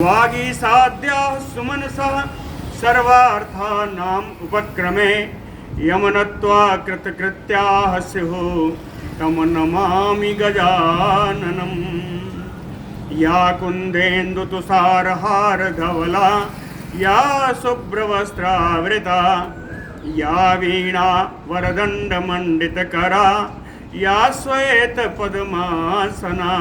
वागीसाद्याः सुमनसः सर्वार्थानाम् उपक्रमे यमनत्वा कृतकृत्याः स्युः तं नमामि गजाननम्। या कुन्देन्दुतुषारहारधवला या शुभ्रवस्त्रावृता या वीणा वरदण्डमण्डितकरा या श्वेतपद्मासना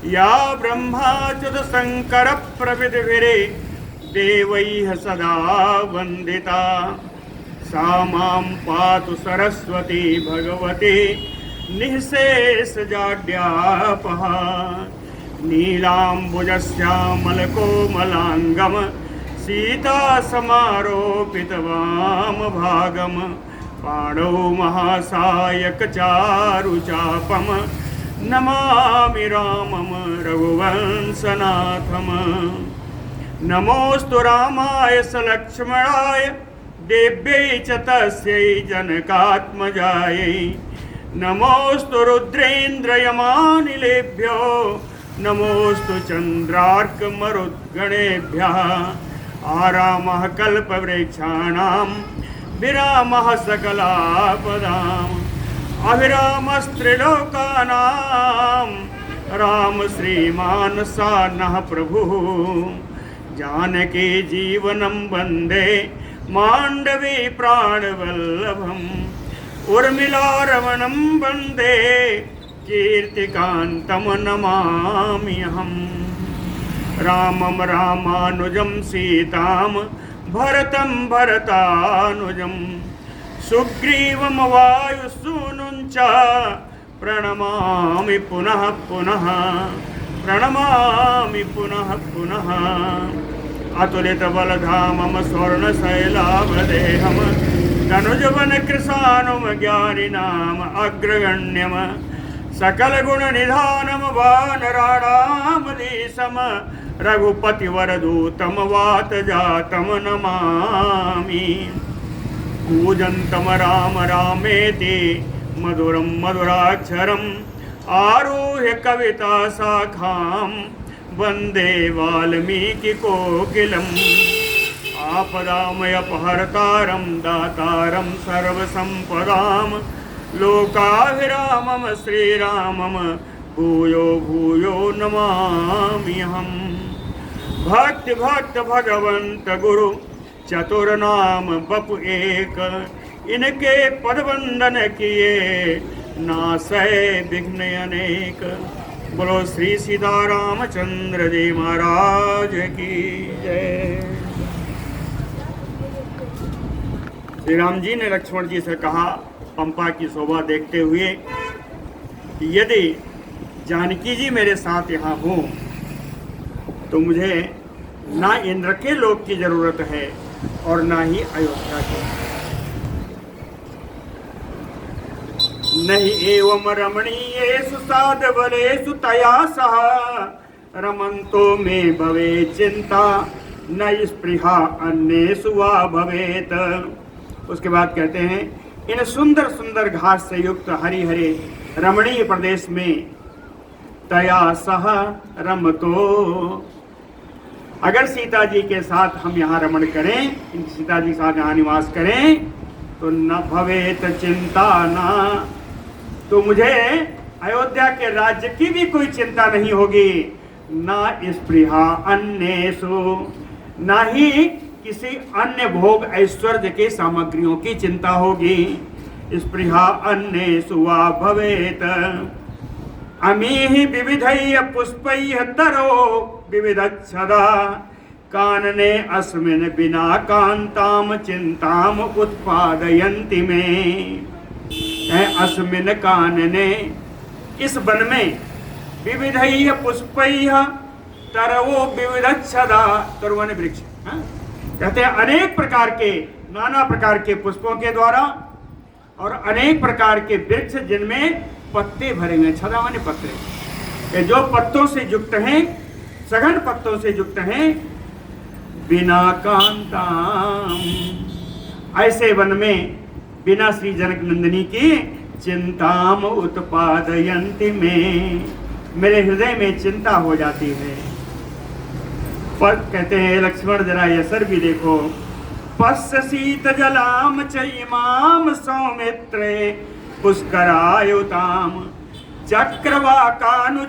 या ब्रह्माच्युतशङ्करप्रभृतिभिरे देवैः सदा वन्दिता सा मां पातु सरस्वती भगवती निःशेषजाड्यापहा। नीलाम्बुजश्यामलकोमलाङ्गं सीतासमारोपितवामभागं पाणौ महासायकचारुचापं नमामि रामं रघुवंशनाथम्। नमोऽस्तु रामाय सलक्ष्मणाय देव्यै च तस्यै जनकात्मजायै। नमोऽस्तु रुद्रेन्द्रयमानिलेभ्यो नमोऽस्तु चन्द्रार्कमरुद्गणेभ्यः। आरामः कल्पवृक्षाणां विरामः सकलापदाम् अभिरामस्त्रिलोकानां राम श्रीमान् सानः प्रभुः। जानकी जीवनं वन्दे माण्डवी प्राणवल्लभम् उर्मिलारमणं वन्दे कीर्तिकान्तं नमाम्यहम्। रामं रामानुजं सीतां भरतं भरतानुजं सुग्रीवं वायुसूनुं च प्रणमामि पुनः पुनः प्रणमामि पुनः पुनः। अतुलितबलधामं स्वर्णशैलाभदेहं तनुजवनकृशानुं ज्ञानिनाम् अग्रगण्यं सकलगुणनिधानं वानराणामधीशं रघुपतिवरदूतं वातजातं नमामि। कूजन्तं राम रामेति मधुरं मधुराक्षरम् आरुह्य कविताशाखां वन्दे वाल्मीकिकोकिलम्। आपदामयपहर्तारं दातारं सर्वसम्पदां लोकाभिरामं श्रीरामं भूयो भूयो नमाम्यहम्। भक्त भक्त भगवंत गुरु चतुर्नाम बपु एक इनके पदवंदन किए नासै विघ्न अनेक। बोलो श्री सीतारामचंद्र जी महाराज की जय। श्री राम जी ने लक्ष्मण जी से कहा पंपा की शोभा देखते हुए, यदि जानकी जी मेरे साथ यहाँ हो तो मुझे ना इंद्र के लोक की जरूरत है और ना ही अयोध्या की। नहीं एवं रमणीयेषु साधवरेषु तया सह रमन्तो मे भवे चिंता न स्पृहा अन्येषु वा भवेत। उसके बाद कहते हैं, इन सुंदर सुंदर घास से युक्त हरि हरे रमणीय प्रदेश में तया सह रमतो, अगर सीता जी के साथ हम यहाँ रमण करें, सीता जी के साथ यहाँ निवास करें तो न भवेत चिंता ना, तो मुझे अयोध्या के राज्य की भी कोई चिंता नहीं होगी। ना स्पृहा अन्येषु, ना ही किसी अन्य भोग ऐश्वर्य के सामग्रियों की चिंता होगी। स्पृहा अन्येषु वा भवेत। अमीहि विविधैः पुष्पैः तरो विविधच्छदा कानने अस्मिन् बिना कांताम चिंताम उत्पादयन्ति मे। अस्मिन् कानने, इस वन में विविधैः पुष्पैः तरवो विविधच्छदा, तरुवन वृक्ष कहते हैं अनेक प्रकार के, नाना प्रकार के पुष्पों के द्वारा और अनेक प्रकार के वृक्ष जिनमें पत्ते भरे हुए, छदा माने पत्ते, जो पत्तों से युक्त हैं, सघन पत्तों से युक्त हैं। बिना कांताम, ऐसे वन में बिना श्री जनक नंदिनी की चिंताम उत्पादयन्ति में, मेरे हृदय में चिंता हो जाती है। पर कहते हैं लक्ष्मण जरा ये असर भी देखो। पश्य शीत जलाम चैमाम सौमित्रे पुष्करायुताम चक्रवाकानुचरिताम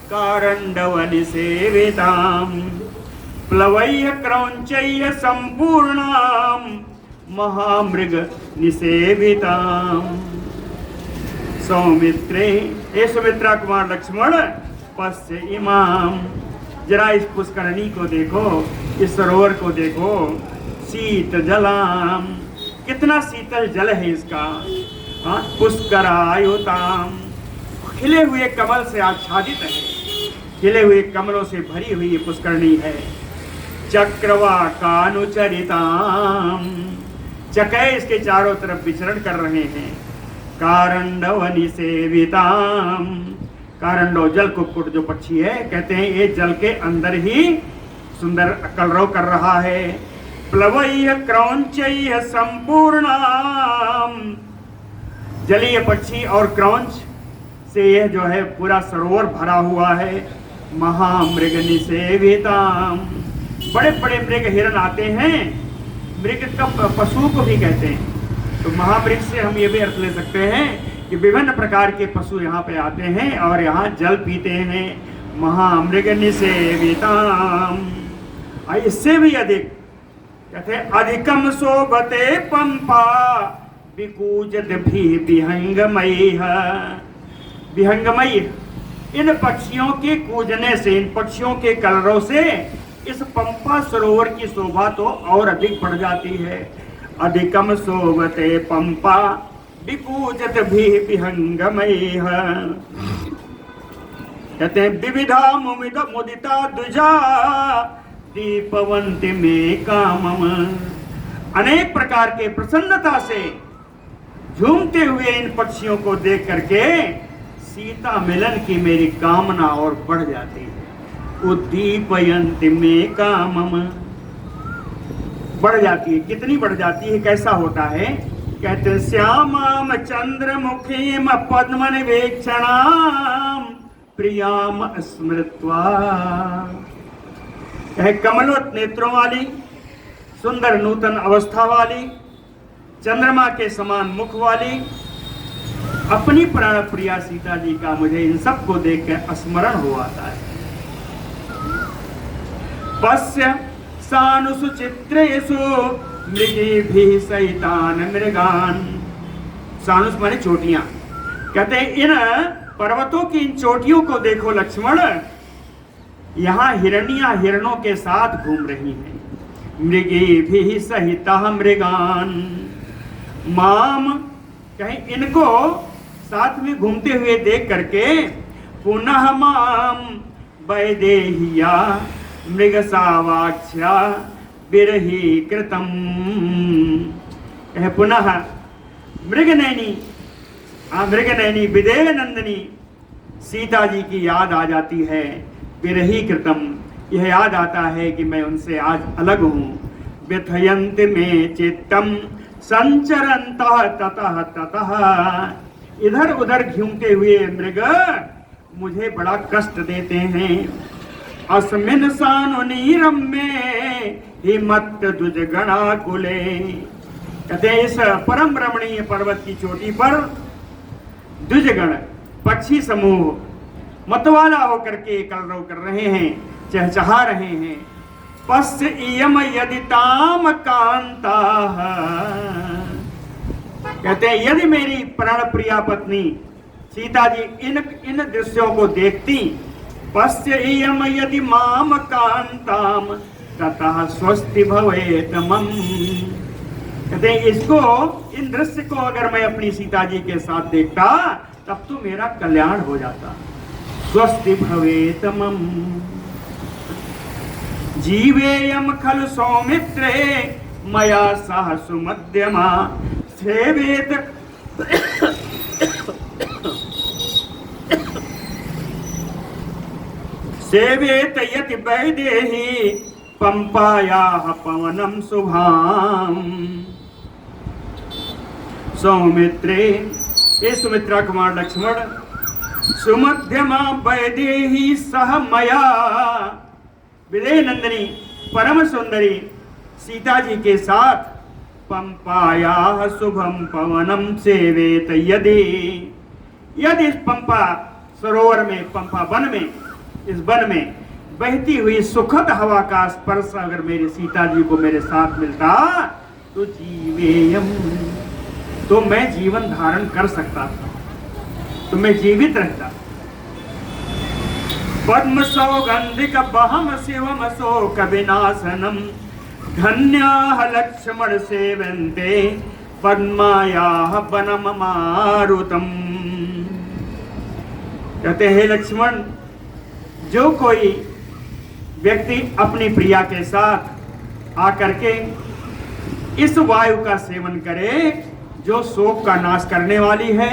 कारंडवनि सेविताम प्लवैः क्रौंचैः संपूर्णाम महामृग निसेविताम। सौमित्रे, हे सुमित्रा कुमार लक्ष्मण, पश्य इमाम, जरा इस पुष्करणी को देखो, इस सरोवर को देखो। शीत जलाम, कितना शीतल जल है इसका। हाँ, पुष्करायुताम, खिले हुए कमल से आच्छादित है, खिले हुए कमलों से भरी हुई ये पुष्करणी है। चक्रवाकानुचरिताम, चकै इसके चारों तरफ विचरण कर रहे हैं। कारंडवनि सेविताम, कारंडो जल कुक्कुट जो पक्षी है, कहते हैं ये जल के अंदर ही सुंदर कलरव कर रहा है। प्लवैः क्रौंचैः संपूर्णाम, जलीय पक्षी और क्रौंच से यह जो है पूरा सरोवर भरा हुआ है। महामृग निसेविताम, बड़े बड़े मृग हिरण आते हैं, मृग का पशु को भी कहते हैं, तो महामृग से हम ये भी अर्थ ले सकते हैं कि विभिन्न प्रकार के पशु यहाँ पे आते हैं और यहाँ जल पीते हैं। महामृग निसेविताम, इससे भी अधिक कहते हैं अधिकम शोभते पंपा विकूजत भी विहंगमयः। विहंगमयी, इन पक्षियों के कूजने से, इन पक्षियों के कलरों से इस पंपा सरोवर की शोभा तो और अधिक बढ़ जाती है। अधिकम शोभते पंपा विकूजत भी विहंगमयः। कहते हैं विविधा मुदिता द्विजा दीपवंती में कामम, अनेक प्रकार के प्रसन्नता से झूमते हुए इन पक्षियों को देख करके सीता मिलन की मेरी कामना और बढ़ जाती है। उद्दीपयन्ति में कामम, बढ़ जाती है, कितनी बढ़ जाती है, कैसा होता है। कहते श्यामाम चंद्रमुखीम पद्म निवेक्षणाम प्रियाम स्मृत्वा, कमलोत नेत्रों वाली, सुंदर नूतन अवस्था वाली, चंद्रमा के समान मुख वाली अपनी प्राण प्रिया सीता जी का मुझे इन सबको देखकर स्मरण हो आता है। पश्य सानुषु चित्रेषु मृगेभिः सहितान मृगान, सानुष माने चोटियां, कहते हैं इन पर्वतों की इन चोटियों को देखो लक्ष्मण, यहाँ हिरनियां हिरणों के साथ घूम रही हैं। मृगेभिः सहिता मृगान, माम, कहीं इनको साथ में घूमते हुए देख करके पुनः माम वैदेहिया मृगसावाक्ष्या विरही कृतम, पुनः मृगनैनी, मृगनैनी विदेह नंदिनी सीता जी की याद आ जाती है। विरही कृतम, यह याद आता है कि मैं उनसे आज अलग हूँ। व्यथयन्त में चित्तम संचरन्तः ततः ततः, इधर उधर घूमते हुए मृग मुझे बड़ा कष्ट देते हैं। अस्मिन सानुनीरम में हिमत दुज गणाकुले, कहते हैं इस परम रमणीय पर्वत की चोटी पर द्विजगण पक्षी समूह मतवाला होकर के कलरव कर रहे हैं, चहचहा रहे हैं। पश्य इयम यदि ताम कांताः, कहते हैं यदि मेरी प्राण प्रिया पत्नी सीता जी इन दृश्यों को देखती, पश्य इयम यदि माम कांताम ततः स्वस्ति भवेत मम, कहते हैं इसको, इन दृश्य को अगर मैं अपनी सीता जी के साथ देखता तब तो मेरा कल्याण हो जाता। स्वस्ति भवेत मम जीवेयम खलु सौमित्रे मया सह सुमध्यमा सेवेत सेवेत यति वैदेही पंपायाः पवनम शुभाम। सौमित्रे, ये सुमित्रा कुमार लक्ष्मण, सुमध्यमा वैदेही सह मया विदेह नंदिनी परम सुंदरी सीता जी के साथ पंपाया शुभम पवनम सेवेत यदि इस पंपा सरोवर में, पंपा वन में, इस वन में बहती हुई सुखद हवा का स्पर्श अगर मेरी सीता जी को मेरे साथ मिलता तो जीवेयम, तो मैं जीवन धारण कर सकता था, तो मैं जीवित रहता। पद्म सौगंधिक बहम शिवम शोक विनाशनम धन्याः लक्ष्मण सेवन्ते पद्मायाः वनम मारुतम। कहते हैं लक्ष्मण, जो कोई व्यक्ति अपनी प्रिया के साथ आकर के इस वायु का सेवन करे जो शोक का नाश करने वाली है,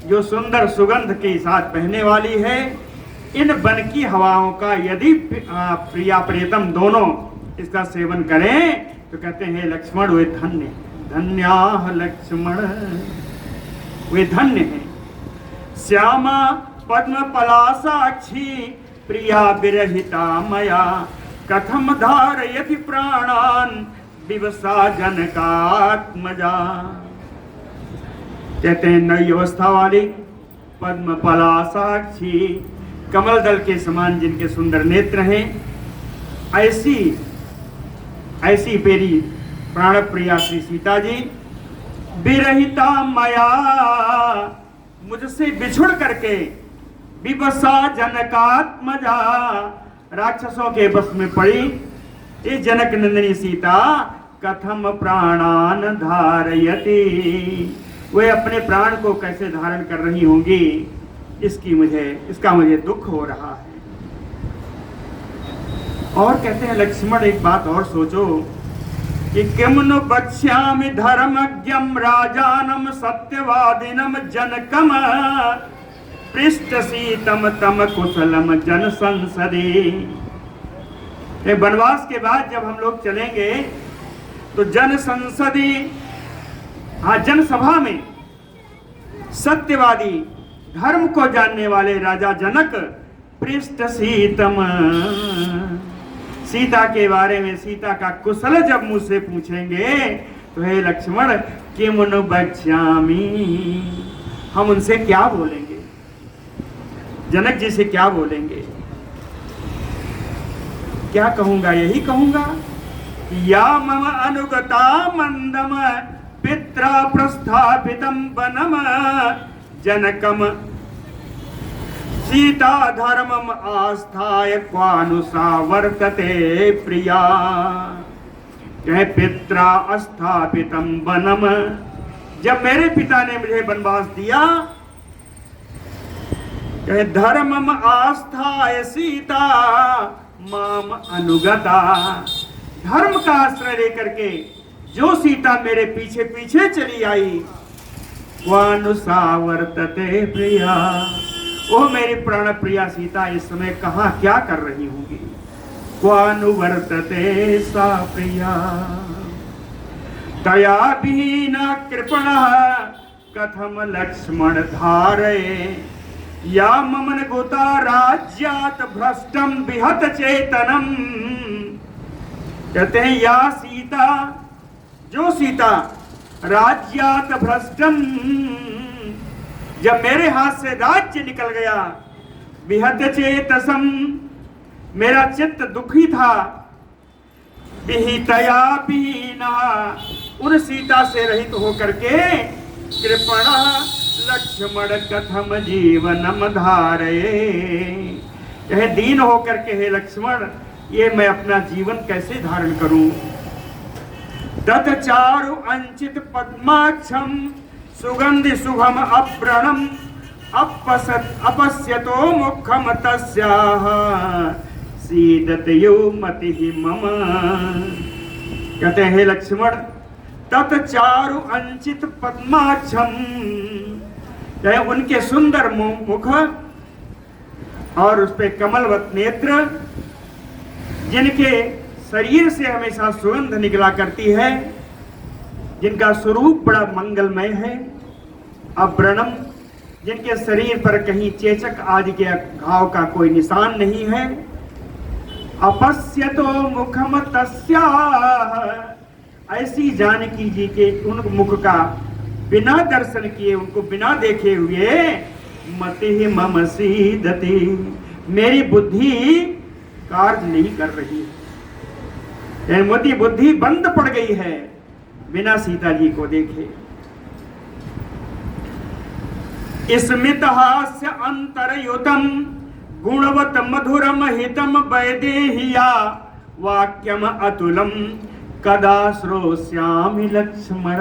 जो सुंदर सुगंध के साथ बहने वाली है, इन वन की हवाओं का यदि प्रिया प्रियतम दोनों इसका सेवन करें तो कहते हैं लक्ष्मण वे धन्य, धन्याः लक्ष्मण, वे धन्य हैं। श्यामा पद्म पलासाक्षी प्रिया विरहिता मया कथम धारयति प्राणान विवसा जनकात्मजा। कहते हैं नई अवस्था वाली पद्म पलासाक्षी, कमल दल के समान जिनके सुंदर नेत्र हैं, ऐसी मेरी प्राण प्रिया श्री सीता जी विरहिता मया, मुझसे बिछुड़ करके विवसा जनकात्मजा, राक्षसों के बस में पड़ी ये जनक नंदिनी सीता कथम प्राणान धारयति, वे अपने प्राण को कैसे धारण कर रही होंगी, इसका मुझे दुख हो रहा है। और कहते हैं लक्ष्मण एक बात और सोचो कि किम नु बक्ष्यामि धर्मज्ञम राजानम सत्यवादिनम जनकम पृष्ठ सीतम तम कुशलम जन संसदे। वनवास के बाद जब हम लोग चलेंगे तो जन संसदी, जनसभा में सत्यवादी धर्म को जानने वाले राजा जनक पृष्ठ सीतम, सीता के बारे में, सीता का कुशल जब मुझसे पूछेंगे तो हे लक्ष्मण किम नु बक्ष्यामि, हम उनसे क्या बोलेंगे, जनक जी से क्या बोलेंगे, क्या कहूंगा, यही कहूंगा या मम अनुगता मंदम पित्रा प्रस्थापितम वनम जनकम सीता धर्मम आस्थाय क्वानुसा वर्तते प्रिया। कहे पित्रा स्थापितम वनम, जब मेरे पिता ने मुझे वनवास दिया, कहे धर्मम आस्थाय सीता माम अनुगता, धर्म का आश्रय लेकर के जो सीता मेरे पीछे पीछे चली आई, वानुसा वर्तते प्रिया, वो मेरी प्राण प्रिया सीता इस समय कहाँ क्या कर रही होगी। क्वानुवर्तते सा प्रिया तया विहीना कृपणः कथम लक्ष्मण धारये, या ममन गोता राज्यात भ्रष्टम विहत चेतनम। कहते हैं या सीता, जो सीता राज्यात भ्रष्टम, जब मेरे हाथ से राज्य निकल गया, विहत चेतसम, मेरा चित्त दुखी था, विहितया विहीना, उन सीता से रहित होकर के कृपणा लक्ष्मण कथम जीवनम धारये, यह दीन होकर के हे लक्ष्मण ये मैं अपना जीवन कैसे धारण करूं। तत चारु अंचित पद्माक्षम सुगंधि शुभम अप्रणम अपश्यतो मुखम तस्याः सीदतयो मतिः मम। कहते हैं लक्ष्मण तत चारु अंचित पद्माक्षम, चाहे उनके सुंदर मुख और उस पे कमलवत नेत्र, जिनके शरीर से हमेशा सुगंध निकला करती है, जिनका स्वरूप बड़ा मंगलमय है, अव्रणम, जिनके शरीर पर कहीं चेचक आदि के घाव का कोई निशान नहीं है, अपश्यतो मुखम तस्याः, ऐसी जानकी जी के उन मुख का बिना दर्शन किए, उनको बिना देखे हुए मति मम सीदति, मेरी बुद्धि कार्य नहीं कर रही है, मोती बुद्धि बंद पड़ गई है बिना सीता जी को देखे। स्मित हास्य अंतरयुतम गुणवत मधुरम हितम वैदेहिया वाक्यम अतुलम कदा श्रोष्यामि लक्ष्मण।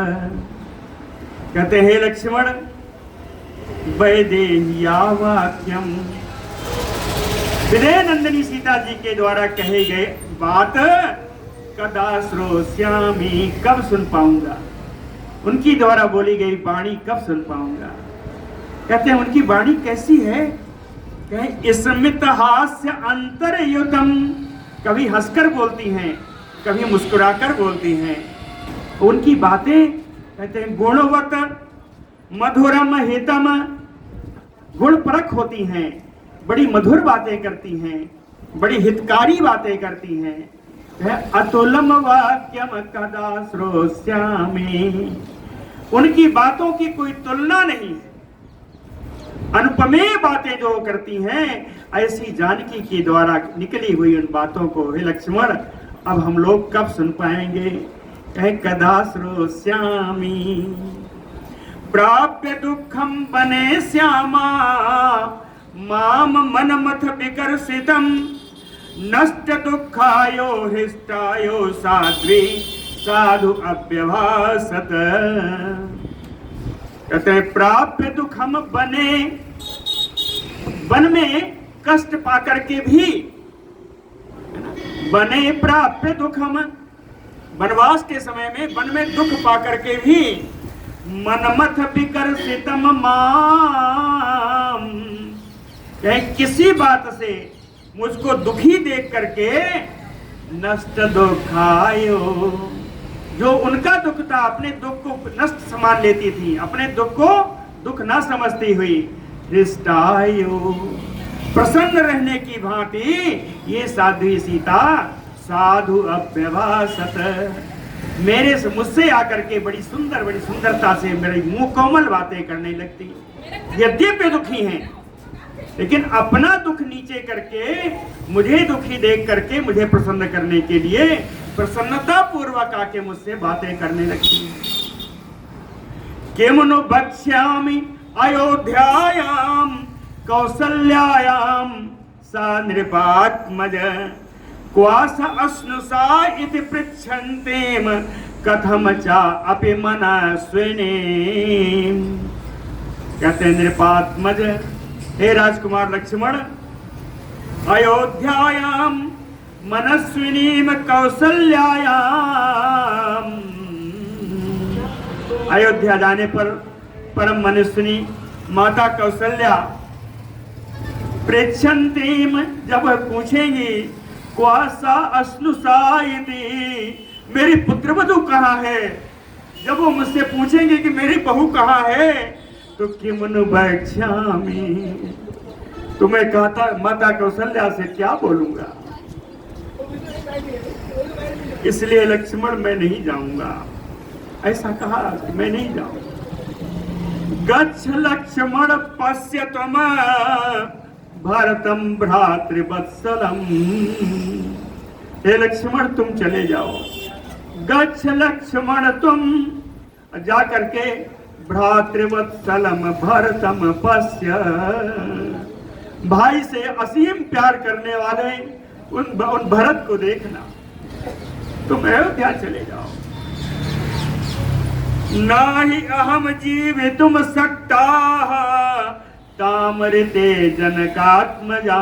कहते हैं लक्ष्मण, वैदेहिया वाक्यम, विदय नंदिनी सीता जी के द्वारा कहे गए बात कदा श्रोष्यामि, कब सुन पाऊंगा, उनकी द्वारा बोली गई वाणी कब सुन पाऊंगा। कहते हैं उनकी वाणी कैसी है, कहे स्मित हास्य अंतरयुतम, कभी हंसकर बोलती हैं, कभी मुस्कुराकर बोलती हैं। उनकी बातें कहते हैं गुणवत मधुरम हितम, गुण परख होती हैं, बड़ी मधुर बातें करती हैं, बड़ी हितकारी बातें करती हैं। अतुलम वाक्यम कदा श्रोष्यामि, उनकी बातों की कोई तुलना नहीं है, अनुपमेय बातें जो करती हैं, ऐसी जानकी के द्वारा निकली हुई उन बातों को हे लक्ष्मण अब हम लोग कब सुन पाएंगे। कहे कदा श्रोष्यामि प्राप्य दुखम बने श्यामा माम मनमथ विकर्षितम नष्ट दुखायो हृष्टायो साध्वी साधु अव्यभासत। कहते हैं प्राप्य दुखम बने, वन में कष्ट पाकर के भी, बने प्राप्य दुखम, वनवास के समय में वन में दुख पाकर के भी मनमथ विकर्षितम माम, किसी बात से मुझको दुखी देख करके नष्ट दुखायो, जो उनका दुख था अपने दुख को नष्ट समान लेती थी, अपने दुख को दुख ना समझती हुई हृष्टायो, प्रसन्न रहने की भांति ये साध्वी सीता साधु अव्यभासत, मेरे से मुझसे आकर के बड़ी सुंदरता से मेरी मुंह कोमल बातें करने लगती। यद्यपि दुखी हैं लेकिन अपना दुख नीचे करके मुझे दुखी देख करके मुझे प्रसन्न करने के लिए प्रसन्नता पूर्वक आके मुझसे बातें करने लगती हैं। किमुनु वक्ष्यामि अयोध्यायां कौसल्यायां सा नृपात्मज क्वास अश्नुषा इति पृच्छन्तीम कथम चा अपि मनस्विनी। कहते हैं नृपात्मज, हे राजकुमार लक्ष्मण, अयोध्यायां मनस्विनीम कौसल्यायां, अयोध्या जाने पर परम मनस्विनी माता कौसल्या पृच्छन्तीम, जब वह पूछेंगी क्वासा अश्नुषा इति, मेरी पुत्रवधू कहाँ है, जब वो मुझसे पूछेंगे कि मेरी बहू कहाँ है, तो किमुनु वक्ष्यामि, तो मैं कहता माता कौशल्या से क्या बोलूंगा, इसलिए लक्ष्मण मैं नहीं जाऊंगा। ऐसा कहा कि मैं नहीं जाऊंगा। गच्छ लक्ष्मण पश्य त्वम भरतम भ्रातृवत्सलम, हे लक्ष्मण तुम चले जाओ। गच्छ लक्ष्मण तुम, जा करके भ्रातृवत्सलम भरतम पश्य, भाई से असीम प्यार करने वाले उन भरत को देखना। तुम अयोध्या चले जाओ। नाही अहम जीवितुम सक्ताः तामृते जनकात्मजाम,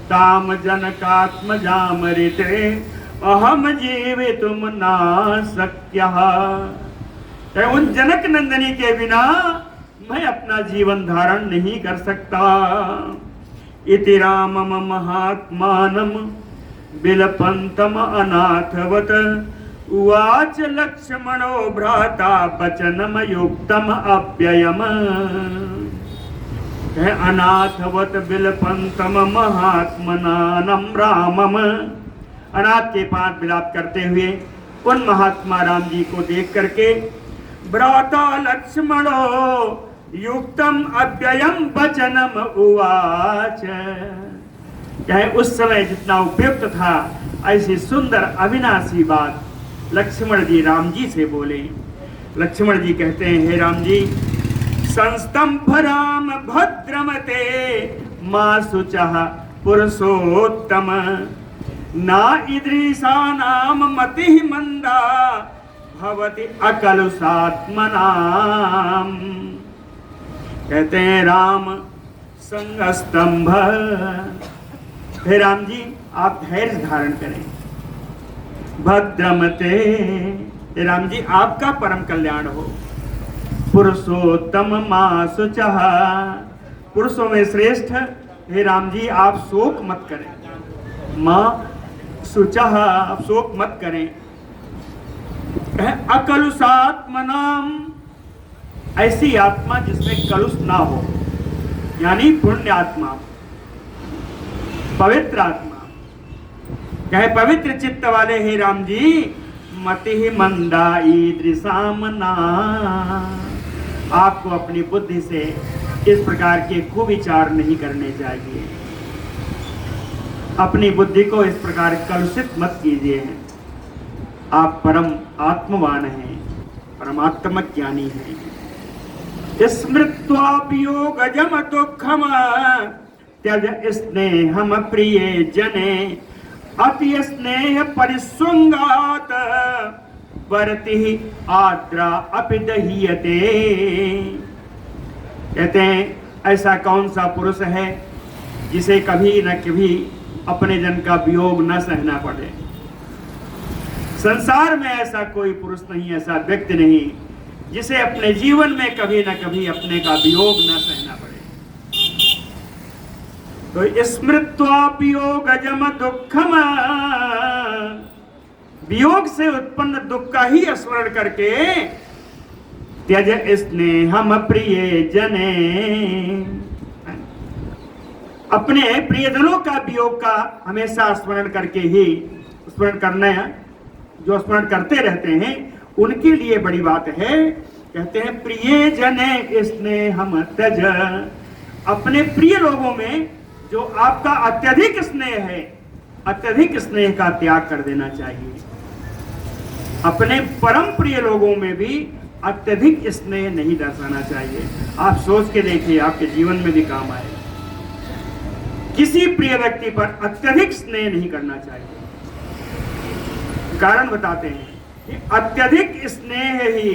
ताम जनकात्मजामृते अहम जीवितुम ना शक्यः। उन जनक नंदिनी के बिना मैं अपना जीवन धारण नहीं कर सकता। इति रामम महात्मानम बिलपंतम अनाथवत उवाच लक्ष्मणो भ्राता वचनम युक्तम अव्ययम। कहे अनाथवत बिलपंतम महात्मनानम रामम। अनाथ के पांच विलाप करते हुए उन महात्मा राम जी को देख करके भ्राता लक्ष्मणो युक्तम अव्ययम वचनम उवाच। कहे उस समय जितना उपयुक्त था ऐसी सुंदर अविनाशी बात लक्ष्मण जी राम जी से बोले। लक्ष्मण जी कहते हैं, हे राम जी, संस्तंभ राम भद्रमते मां शुचः पुरुषोत्तम ना ईदृशा नाम मति मंदा भवति अकलुषात्मनाम। कहते हैं राम संगस्तंभ, हे राम जी आप धैर्य धारण करें। भद्रमते, हे राम जी आपका परम कल्याण हो। पुरुषोत्तम मां शुचः, पुरुषों में श्रेष्ठ हे राम जी आप शोक मत करें। मां शुचः, आप शोक मत करें। अकलुषात्मनाम, ऐसी आत्मा जिसमें कलुष ना हो, यानी पुण्य आत्मा, पवित्र आत्मा। कहे पवित्र चित्त वाले हे राम जी मति मंदा ईदृशाम ना, आपको अपनी बुद्धि से इस प्रकार के कुविचार नहीं करने चाहिए। अपनी बुद्धि को इस प्रकार कलुषित मत कीजिए। आप परम आत्मवान हैं, परमात्म ज्ञानी हैं। स्मृत्वा वियोगजम दुःखम त्यज स्नेहम प्रिय जने अति स्नेह परिसुंगात वर्ति आद्रा अपि दह्यते। कहते हैं ऐसा कौन सा पुरुष है जिसे कभी न कभी अपने जन का वियोग न सहना पड़े। संसार में ऐसा कोई पुरुष नहीं, ऐसा व्यक्ति नहीं जिसे अपने जीवन में कभी न कभी अपने का वियोग न सहना पड़े। तो स्मृत्वा वियोगजम दुःखम, वियोग से उत्पन्न दुख का ही स्मरण करके त्यज स्नेहम प्रिय जने, अपने प्रियजनों का वियोग का हमेशा स्मरण करके ही स्मरण करना है। जो स्मरण करते रहते हैं उनके लिए बड़ी बात है। कहते हैं प्रिय जने स्नेहम त्यज, अपने प्रिय लोगों में जो आपका अत्यधिक स्नेह है, अत्यधिक स्नेह का त्याग कर देना चाहिए। अपने परम प्रिय लोगों में भी अत्यधिक स्नेह नहीं दर्शाना चाहिए। आप सोच के देखिए, आपके जीवन में भी काम आए। किसी प्रिय व्यक्ति पर अत्यधिक स्नेह नहीं करना चाहिए। कारण बताते हैं कि अत्यधिक स्नेह ही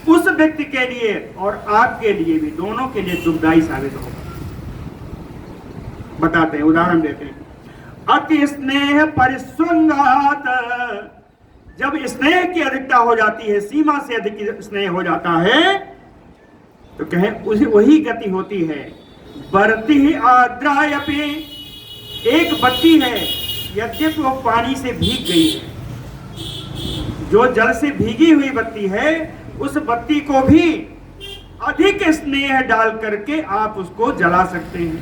उस व्यक्ति के लिए और आपके लिए भी, दोनों के लिए दुखदायी साबित होगा। बताते हैं, उदाहरण देते हैं। अति स्नेह परिसुंगात, जब स्नेह की अधिकता हो जाती है, सीमा से अधिक स्नेह हो जाता है, तो कहे उसी वही गति होती है। बरती आद्रायपि, एक बत्ती है यद्यपि वो पानी से भीग गई है, जो जल से भीगी हुई बत्ती है, उस बत्ती को भी अधिक स्नेह डाल करके आप उसको जला सकते हैं।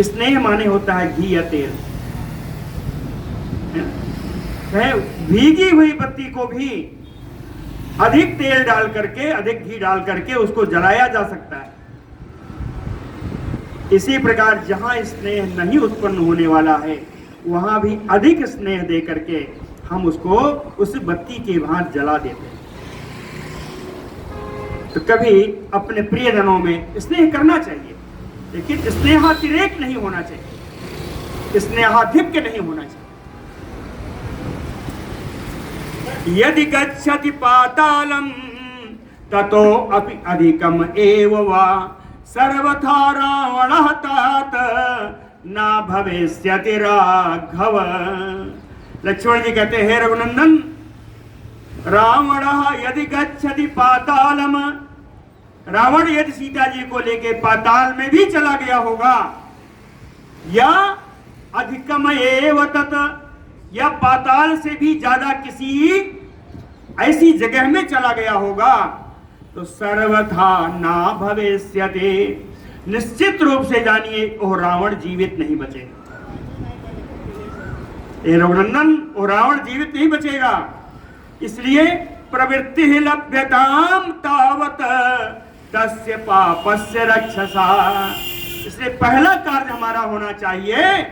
स्नेह माने होता है घी या तेल। है भीगी हुई बत्ती को भी अधिक तेल डाल करके, अधिक घी डाल करके उसको जलाया जा सकता है। इसी प्रकार जहां स्नेह नहीं उत्पन्न होने वाला है, वहां भी अधिक स्नेह दे करके हम उसको उस बत्ती के भांति जला देते हैं। तो कभी अपने प्रियजनों में स्नेह करना चाहिए, लेकिन स्नेहातिरेक नहीं होना चाहिए, स्नेहाधिक्य नहीं होना चाहिए। यदि गच्छति पातालम ततो अपि अधिकम एव वा सर्वथा रावणः तात ना भविष्यति राघव। लक्ष्मण जी कहते हैं, रघुनंदन, रावणः यदि गच्छति पातालम, रावण यदि सीता जी को लेके पाताल में भी चला गया होगा, या अधिकम एव तत, या पाताल से भी ज्यादा किसी ऐसी जगह में चला गया होगा, तो सर्वथा ना भविष्यति, निश्चित रूप से जानिए वो रावण जीवित नहीं बचेगा। ये रघुनंदन, वो रावण जीवित नहीं बचेगा। इसलिए प्रवृत्ति लभ्यताम तावत तस्य पापस्य रक्षसा। इसलिए पहला कार्य हमारा होना चाहिए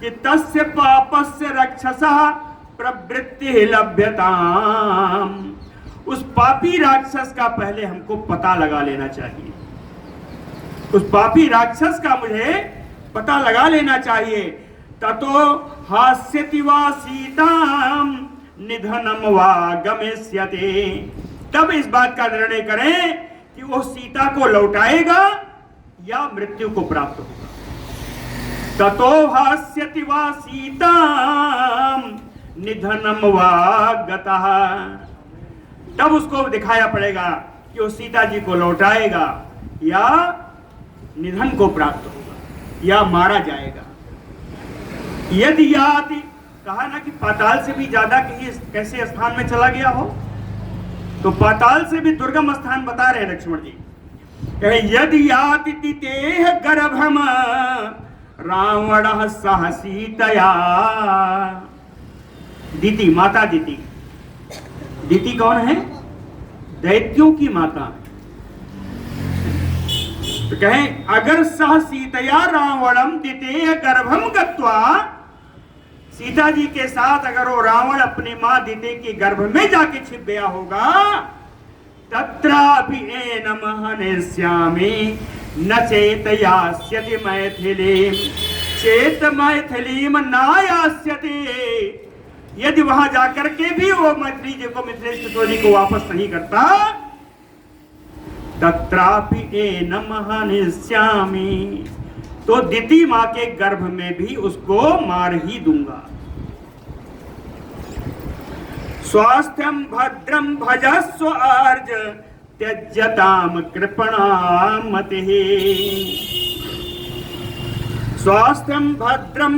कि तस्य पापस्य रक्षसा प्रवृत्ति लभ्यताम। उस पापी राक्षस का पहले हमको पता लगा लेना चाहिए। उस पापी राक्षस का मुझे पता लगा लेना चाहिए। ततो हास्यति वा सीताम निधनम वा गमिष्यते। तब इस बात का निर्णय करें कि वो सीता को लौटाएगा या मृत्यु को प्राप्त होगा। ततो हास्यति वा सीताम निधनम वा गतः। तब उसको दिखाया पड़ेगा कि वो सीता जी को लौटाएगा या निधन को प्राप्त होगा या मारा जाएगा। यदि याति, कहा ना कि पाताल से भी ज्यादा कहीं कैसे स्थान में चला गया हो, तो पाताल से भी दुर्गम स्थान बता रहे लक्ष्मण जी। यदि याति तितेह गर्भम रावण सह सीतया। दिति, माता दिति। दिति कौन है? दैत्यों की माता। तो कहें अगर सह सीतया रावणम दितेह गर्भम गत्वा, सीता जी के साथ अगर वो रावण अपनी मां दिते के गर्भ में जाके छिप गया होगा, तत्रापि एनम हनिष्यामि न चेतयास्यति मैथिलीं चेत मैथिलीं नायास्यति। यदि वहां जाकर के भी वो मैथिली जी को, मिथिलेश किशोरी को वापस नहीं करता, तत्रापि एनम हनिष्यामि, तो दिति मां के गर्भ में भी उसको मार ही दूंगा। स्वास्थ्यम भद्रम भजस्व अर्ज त्यज्यताम कृपणामतिः। स्वास्थ्यम भद्रम,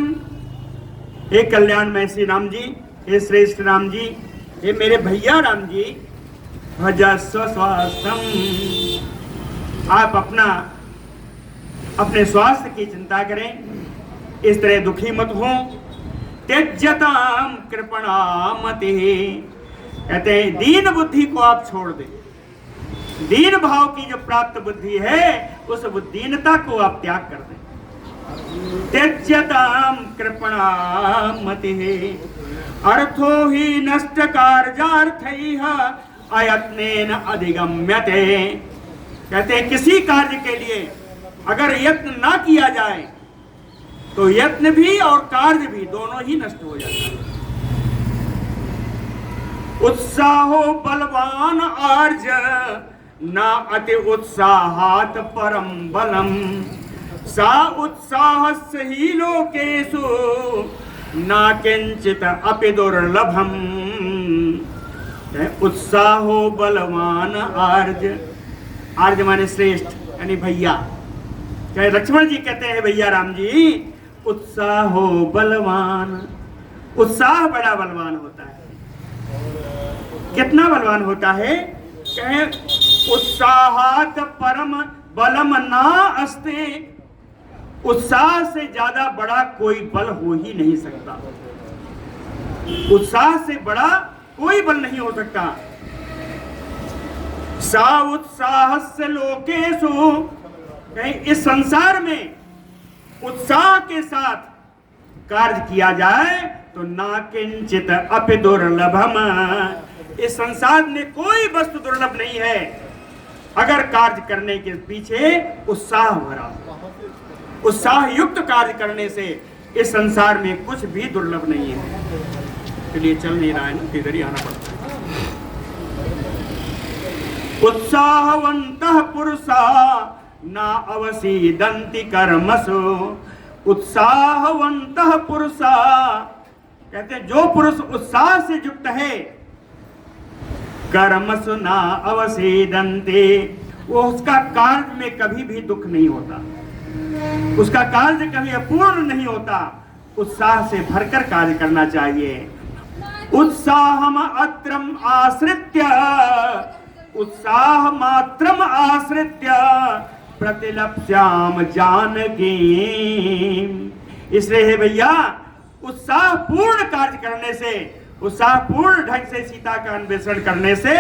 हे कल्याणमय श्री राम जी, हे श्रेष्ठ राम जी, हे मेरे भैया राम जी, भजस्व स्वास्थ्यम, आप अपने स्वास्थ्य की चिंता करें, इस तरह दुखी मत हो। त्यज्यताम कृपणामतिः, कहते हैं दीन बुद्धि को आप छोड़ दें। दीन भाव की जो प्राप्त बुद्धि है उस दीनता को आप त्याग कर दें। त्यज्यताम कृपणामतिः अर्थो हि नष्ट कार्यार्थैः अयत्नेन अधिगम्यते। कहते हैं किसी कार्य के लिए अगर यत्न ना किया जाए तो यत्न भी और कार्य भी दोनों ही नष्ट हो जाता है। उत्साहो बलवान आर्ज ना अति उत्साहात परम बलम। सा उत्साहस्य ही लोकेषु ना किंचित अपि दुर्लभम। उत्साहो बलवान आर्ज, आर्ज माने श्रेष्ठ यानी भैया। चाहे लक्ष्मण जी कहते हैं भैया राम जी, उत्साहो बलवान, उत्साह बड़ा बलवान होता है। कितना बलवान होता है? कहे उत्साहात परम बलम ना अस्ते। उत्साह से ज्यादा बड़ा कोई बल हो ही नहीं सकता। उत्साह से बड़ा कोई बल नहीं हो सकता। सा उत्साहस्य लोकेषु, इस संसार में उत्साह के साथ कार्य किया जाए तो ना किंचित अपि दुर्लभम। इस संसार में कोई वस्तु दुर्लभ नहीं है अगर कार्य करने के पीछे उत्साह भरा। उत्साह युक्त कार्य करने से इस संसार में कुछ भी दुर्लभ नहीं है। इसलिए चल नहीं रहा है ना, इधर ही आना पड़ता है। उत्साहवंतः पुरुषा ना अवसीदन्ति कर्मसु। उत्साहवंतः पुरुषा, कहते हैं जो पुरुष उत्साह से युक्त है, कर्मसु ना अवसीदन्ति, वो उसका कार्य में कभी भी दुख नहीं होता, उसका कार्य कभी अपूर्ण नहीं होता। उत्साह से भरकर कार्य करना चाहिए। उत्साहम अत्रम आश्रित्य, उत्साह मात्रम आश्रित्य प्रतिलप्स्याम जानकी। इसलिए है भैया, उत्साहपूर्ण कार्य करने से, उत्साहपूर्ण ढंग से सीता का अन्वेषण करने से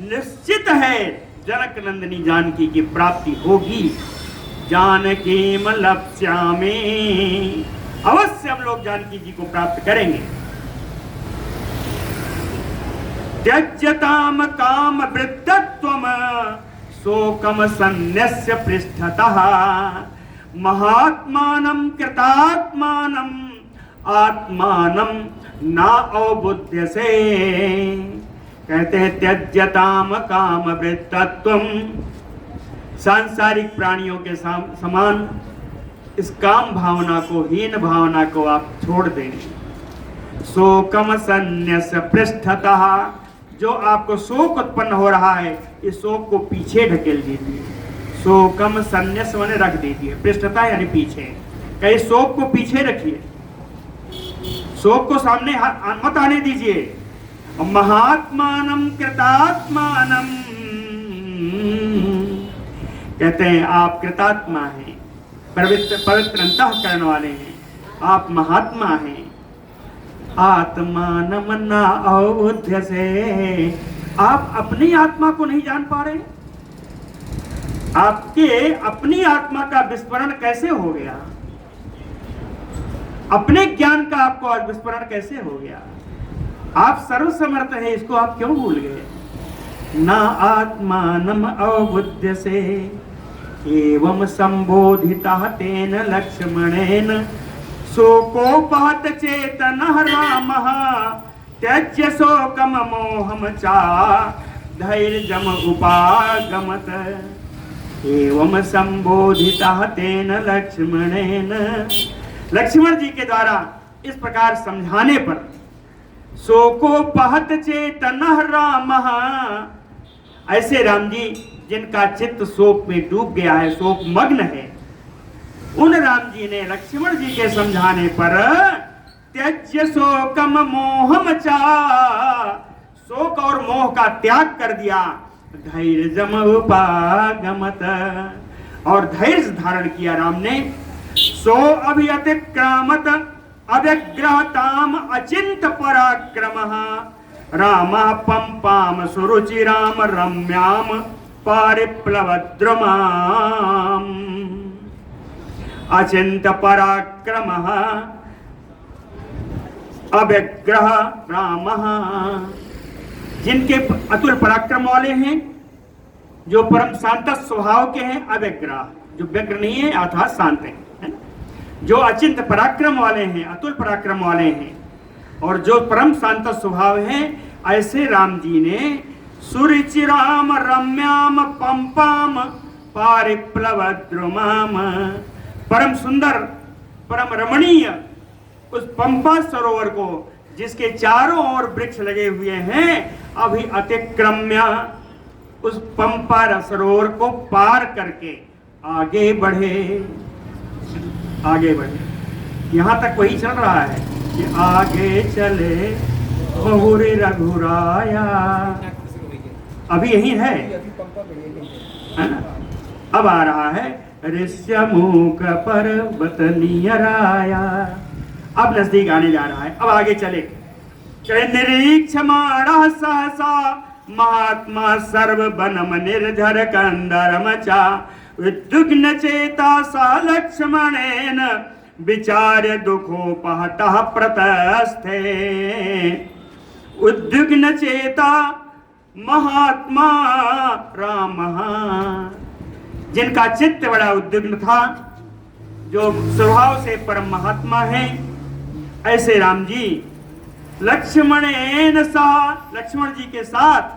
निश्चित है जनक नंदिनी जानकी की प्राप्ति होगी। जानकी लप्स्यामि, अवश्य हम लोग जानकी जी को प्राप्त करेंगे। त्यज्यताम काम वृद्धत्वम शोकम सन्न्यस्य पृष्ठतः महात्मानं कृतात्मानं आत्मानं न अवबुध्यसे। कहते हैं त्यज्यताम काम वृद्धत्वम, सांसारिक प्राणियों के समान इस काम भावना को, हीन भावना को आप छोड़ दें। शोकम सन्न्यस्य पृष्ठतः, जो आपको शोक उत्पन्न हो रहा है इस शोक को पीछे ढकेल दीजिए। शोकम सन्न्यस माने रख दीजिए, पृष्ठता यानी पीछे। कहीं शोक को पीछे रखिए, शोक को सामने मत आने दीजिए। महात्मानम कृतात्मानम, कहते हैं आप कृतात्मा हैं, पवित्र अंतःकरण वाले हैं, आप महात्मा हैं। आत्मानम न अवबुध्यसे, आप अपनी आत्मा को नहीं जान पा रहे। आपके अपनी आत्मा का विस्मरण कैसे हो गया? अपने ज्ञान का आपको विस्मरण कैसे हो गया? आप सर्वसमर्थ हैं, इसको आप क्यों भूल गए? न आत्मानम अवबुध्यसे एवं संबोधितः तेन लक्ष्मणेन शोकोपहत चेतनः रामः त्यज्य शोकम मोहम चा धैर्यम उपागमत। एवं संबोधितः तेन लक्ष्मणेन, लक्ष्मण जी के द्वारा इस प्रकार समझाने पर शोकोपहत चेतनः रामः, ऐसे राम जी जिनका चित्त शोक में डूब गया है, शोक मग्न है, उन राम जी ने लक्ष्मण जी के समझाने पर त्यज्य शोकम मोहम चा, शोक और मोह का त्याग कर दिया। धैर्यम उपागमत, और धैर्य धारण किया राम ने। सो अभिअतिक्रामत अव्यग्रहताम अचिंत पराक्रमः रामः पंपाम सुरुचिराम रम्याम पारिप्लवद्रुमाम्। अचिंत पराक्रमः अव्यग्रह रामः, जिनके अतुल पराक्रम वाले हैं, जो परम शांत स्वभाव के हैं। अव्यग्रह, जो व्यग्र नहीं है अर्थात शांत है ना? जो अचिंत पराक्रम वाले हैं, अतुल पराक्रम वाले हैं, और जो परम शांत स्वभाव है, ऐसे राम जी ने सुरुचिराम रम्याम पंपाम पारिप्लवद्रुमाम, परम सुंदर परम रमणीय उस पंपा सरोवर को, जिसके चारों ओर वृक्ष लगे हुए हैं, अभी अतिक्रम्य उस पंपा सरोवर को पार करके आगे बढ़े, आगे बढ़े। यहां तक वही चल रहा है कि आगे चले बहुरी रघुराया, अभी यही है ना? अब आ रहा है ऋष्यमुख पर्वत नियराया, अब नजदीक आने जा रहा है। अब आगे चले। निरीक्षमाणः सहसा महात्मा सर्ववनम निर्झर कंदरमचा उद्विग्न चेता सा लक्ष्मणेन विचार्य दुखोपहतः प्रतस्थे। उद्विग्न चेता महात्मा रामः, जिनका चित्त बड़ा उद्विग्न था, जो स्वभाव से परम महात्मा है, ऐसे राम जी लक्ष्मणेन सा, लक्ष्मण जी के साथ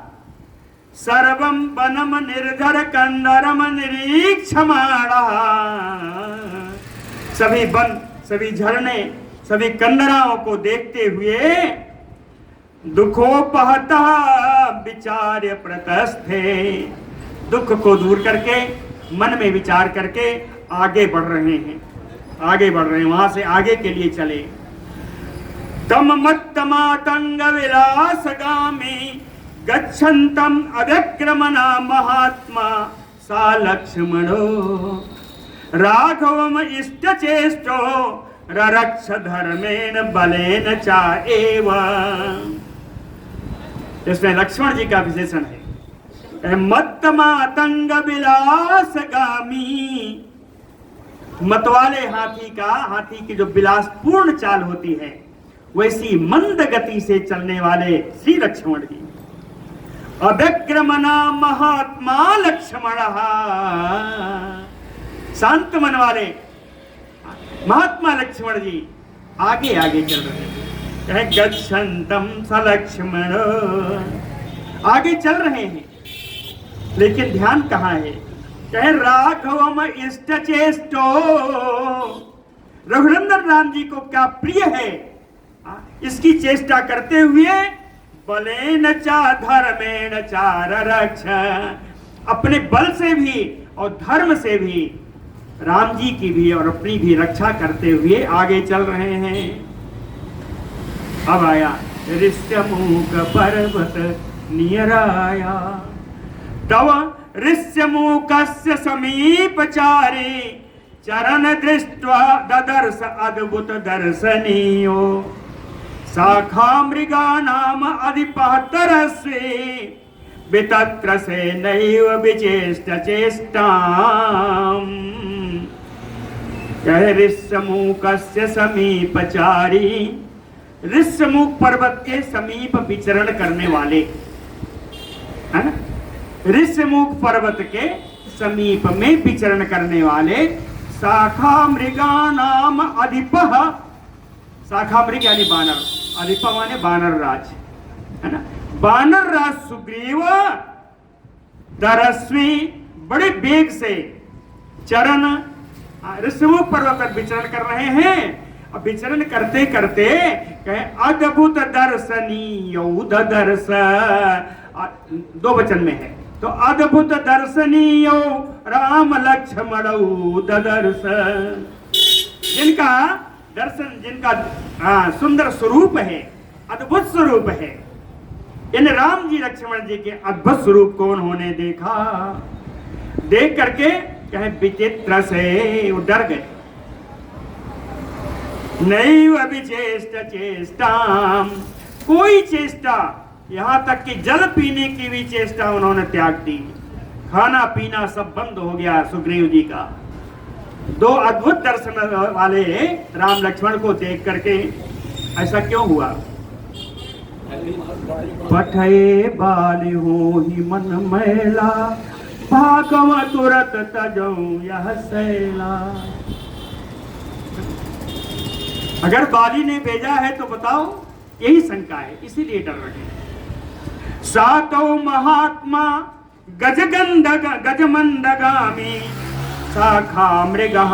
सर्वम वनम निर्झर कंदरम निरीक्षमाणः, सभी वन, सभी झरने, सभी कंदराओं को देखते हुए दुखोपहतः विचार्य प्रतस्थे, दुख को दूर करके मन में विचार करके आगे बढ़ रहे हैं, आगे बढ़ रहे हैं, वहां से आगे के लिए चले। तम मत्तमातंग विलासगामी गच्छन्तम अव्यक्रमना महात्मा सा लक्ष्मणो राघवम इष्ट चेष्टो ररक्ष धर्मेण बलेन चा एव। इसमें लक्ष्मण जी का विशेषण है, मत मातंग विलास गामी। मतवाले हाथी की जो विलासपूर्ण चाल होती है, वैसी मंद गति से चलने वाले श्री लक्ष्मण जी। अव्यग्रमना महात्मा लक्ष्मण, शांत मन वाले महात्मा लक्ष्मण जी आगे आगे चल रहे हैं। गच्छन्तम स लक्ष्मण, आगे चल रहे हैं, लेकिन ध्यान कहाँ है? कहे राघवम इष्ट चेष्टो, रघुनंदन राम जी को क्या प्रिय है, इसकी चेष्टा करते हुए बलेन चा धर्मेण चा ररक्ष, अपने बल से भी और धर्म से भी राम जी की भी और अपनी भी रक्षा करते हुए आगे चल रहे हैं। अब आया ऋष्यमूक पर्वत नियराया, तव ऋष्यमूकस्य समीपचारी चरण दृष्ट्वा ददर्श अद्भुत दर्शनीयो, शाखा मृगानाम अधिपः तरस्वी वितत्र से नैव विचेष्ट चेष्टाम। कह ऋष्यमूकस्य समीपचारी, ऋष्यमूक पर्वत के समीप विचरण करने वाले, है ना? ऋष्यमूक पर्वत के समीप में विचरण करने वाले शाखा मृगानाम अधिपः, शाखा मृग यानी बानर, अधिपः माने बानर राज, है ना? बानर राज सुग्रीव तरस्वी बड़े वेग से चरण ऋष्यमूक पर्वत पर विचरण कर रहे हैं। अब विचरण करते करते कहे अद्भुत दर्शनीयो, ददर्श दो वचन में है, तो अद्भुत दर्शनीयो राम लक्ष्मणौ ददर्श, जिनका दर्शन, जिनका सुंदर स्वरूप है, अद्भुत स्वरूप है, इन राम जी लक्ष्मण जी के अद्भुत स्वरूप को उन्होंने देखा। देख करके कहे विचित्र से वो डर गए। नैव विचेष्ट चेष्टाम, कोई चेष्टा, यहां तक कि जल पीने की भी चेष्टा उन्होंने त्याग दी। खाना पीना सब बंद हो गया सुग्रीव जी का। दो अद्भुत दर्शन वाले राम लक्ष्मण को देख करके ऐसा क्यों हुआ? पठये बाली हो ही मन मैला, भागव तुरत तजऊ यह सैला। अगर बाली ने भेजा है तो बताओ, यही शंका है, इसीलिए डर रहे। सातो महात्मा गजमंदगामी शाखा मृगः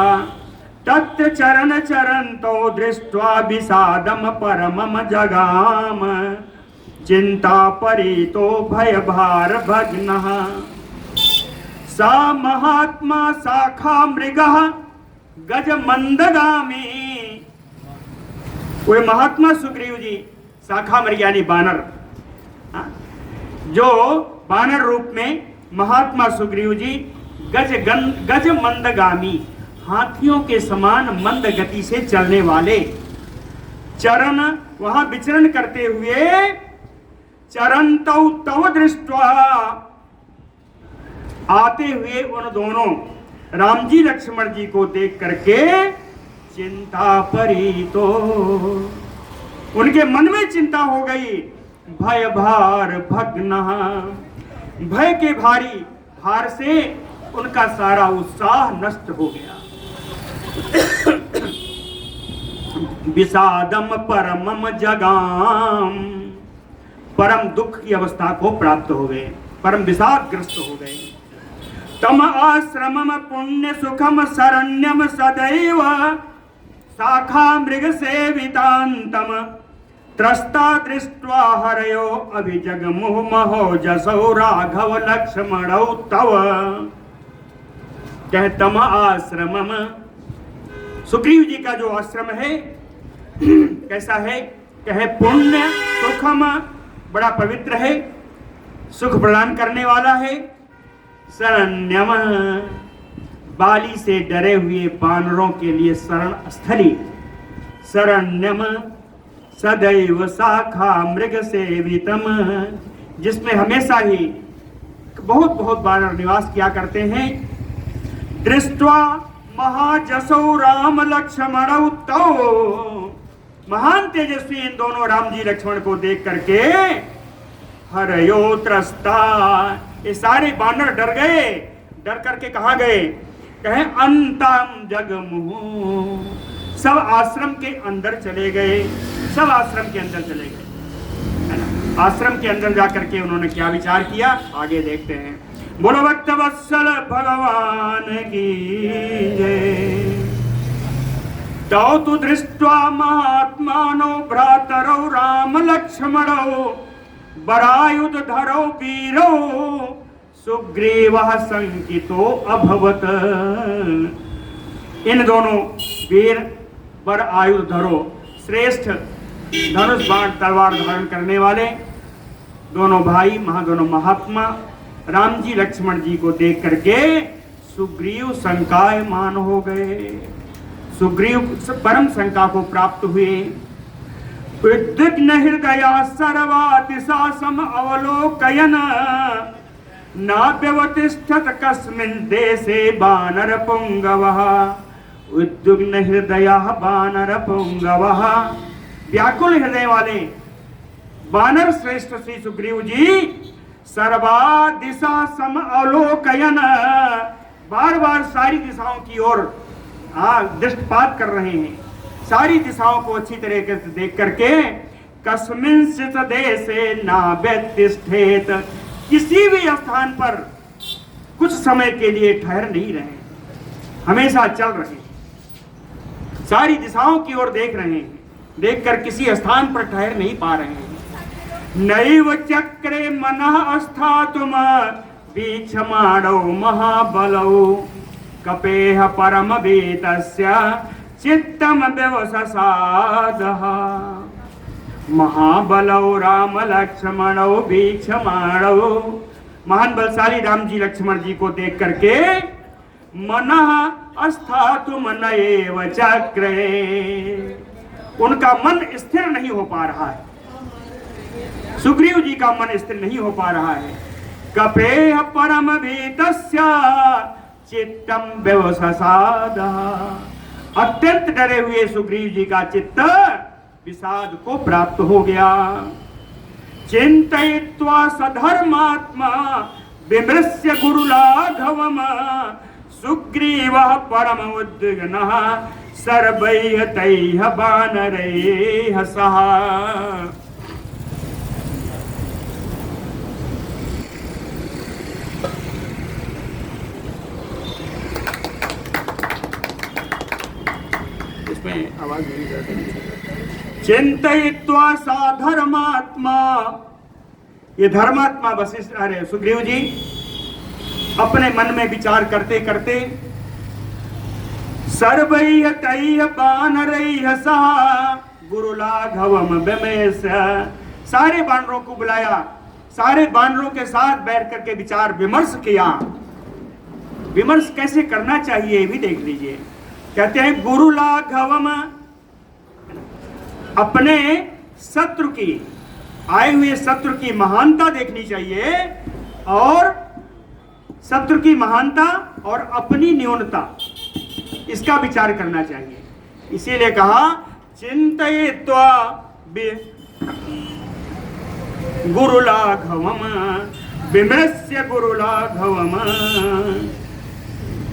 तत्र चरण चरन्तो दृष्ट्वा विषादम परमम जगाम, चिंता परितो भय भार भग्नः। सा महात्मा शाखा मृगः गज मंदगामी, वो महात्मा सुग्रीव जी शाखा मृग यानी बानर, जो बानर रूप में महात्मा सुग्रीव जी गज मंदगामी, हाथियों के समान मंद गति से चलने वाले, चरण वहां विचरण करते हुए चरन्तौ तव दृष्ट्वा, आते हुए उन दोनों राम जी लक्ष्मण जी को देख करके चिंता परी, तो उनके मन में चिंता हो गई। भय भार भग्नः, भय के भारी भार से उनका सारा उत्साह नष्ट हो गया। विषादम परमम जगाम, परम दुख की अवस्था को प्राप्त हो गए, परम विषादग्रस्त हो गए। तम आश्रमम पुण्य सुखम शरण्यम सदैव, शाखा मृग सेवितांतम त्रस्ता दृष्ट्वा हरयो अभिजगमुह महो जसौ राघव लक्ष्मणौ तव। कह तम आश्रमम, सुग्रीव जी का जो आश्रम है कैसा है? कहे पुण्य सुखम, बड़ा पवित्र है, सुख प्रदान करने वाला है, शरण्यम, बाली से डरे हुए बानरों के लिए शरण स्थली। शरण्यम सदैव शाखा मृग सेवितम, जिसमें हमेशा ही बहुत बहुत बानर निवास किया करते हैं। दृष्ट्वा महाजसौ राम लक्ष्मण तौ, महान तेजस्वी इन दोनों राम जी लक्ष्मण को देख करके हरयो त्रस्ता, ये सारे बानर डर गए। डर करके कहाँ गए? कहे अंतम जगमुहु, सब आश्रम के अंदर चले गए। सब आश्रम के अंदर चले गए, है ना। आश्रम के अंदर जाकर के उन्होंने क्या विचार किया, आगे देखते हैं। बोलो भक्त वत्सल भगवान की जय। तौ तु दृष्ट्वा महात्मानो भ्रातरौ राम लक्ष्मणौ बरायुधरौ वीरौ सुग्रीवः शंकितो अभवत्। इन दोनों वीर बर आयुधरो, श्रेष्ठ धनुष बाण तलवार धारण करने वाले दोनों भाई, दोनों महात्मा राम जी लक्ष्मण जी को देख करके सुग्रीव शंकायमान हो गए। सुग्रीव परम शंका को प्राप्त हुए। उद्विग्न हृदया सर्वा दिशा सम अवलोकयन नाप्यवतिष्ठत कस्मिन् देशे वानर पुंगवः। उद्विग्न हृदया वानर पुंगवः, व्याकुल हृदय वाले वानर श्रेष्ठ श्री सुग्रीव जी सर्वा दिशा सम अवलोकयन, बार बार सारी दिशाओं की ओर दृष्टिपात कर रहे हैं। सारी दिशाओं को अच्छी तरीके से देख करके कस्मिंश्चित् देशे नाव्यतिष्ठेत, किसी भी स्थान पर कुछ समय के लिए ठहर नहीं रहे, हमेशा चल रहे हैं। सारी दिशाओं की ओर देख रहे हैं, देखकर किसी स्थान पर ठहर नहीं पा रहे हैं। नैव चक्रे मनः स्थातुम वीक्षमाणौ महाबलौ कपेह परम वेतस्य चित्तम व्यवससादः। महाबलौ राम लक्ष्मणौ वीक्षमाणौ, महान बलशाली राम जी लक्ष्मण जी को देख करके मनः स्थातुम नैव चक्रे, उनका मन स्थिर नहीं हो पा रहा है। सुग्रीव जी का मन स्थिर नहीं हो पा रहा है। कपेह परम वेतस्य चित्तम व्यवससादः, अत्यंत डरे हुए सुग्रीव जी का चित्त विषाद को प्राप्त हो गया। चिंतयित्वा सधर्मात्मा विमृश्य गुरुलाघवम् सुग्रीवः परम उद्विग्नः सर्वैः तैः वानरैः सह। इसमें आवाज नहीं करते। चिंतयित्वा सा धर्मात्मा, ये धर्मात्मा वशिष्ठ अरे सुग्रीव जी अपने मन में विचार करते करते सर्वैः तैः वानरैः सह गुरुलाघवम् विमेश, सारे वानरों को बुलाया, सारे वानरों के साथ बैठ करके विचार विमर्श किया। विमर्श कैसे करना चाहिए भी देख लीजिए। कहते हैं गुरुलाघवम्, अपने शत्रु की, आए हुए शत्रु की महानता देखनी चाहिए, और शत्रु की महानता और अपनी न्यूनता, इसका विचार करना चाहिए। इसीलिए कहा चिंतयित्वा गुरुलाघवम् विमृश्य गुरुलाघवम्,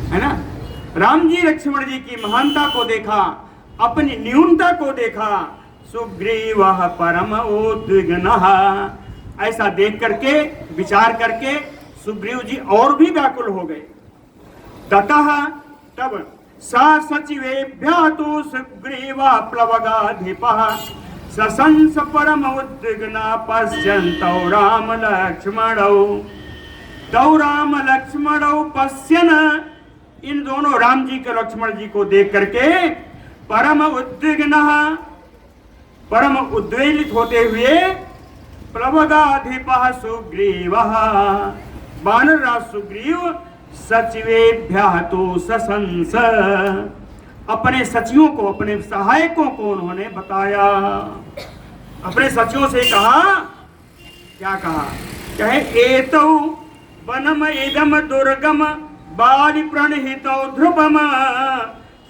है ना। राम जी लक्ष्मण जी की महानता को देखा, अपनी न्यूनता को देखा। सुग्रीवः परम उद्विग्नः, ऐसा देख करके विचार करके सुग्रीव जी और भी व्याकुल हो गए। ततः तब सा सचिवेभ्यः तु सुग्रीवः प्लवगाधिपः सशंस परम उद्विग्नः पश्यन्तौ राम लक्ष्मणौ। तौ राम लक्ष्मणौ पश्यन्, इन दोनों राम जी के लक्ष्मण जी को देख करके परम उद्विग्नः, परम उद्वेलित होते हुए प्लवगाधिपः सुग्रीवः, वानर राज सुग्रीव सचिवेभ्यः तो सशंस, अपने सचिवों को, अपने सहायकों को उन्होंने बताया। अपने सचिवों से कहा, क्या कहा? कहे एतौ वनम इदम दुर्गम बालि प्रणहितौ ध्रुवम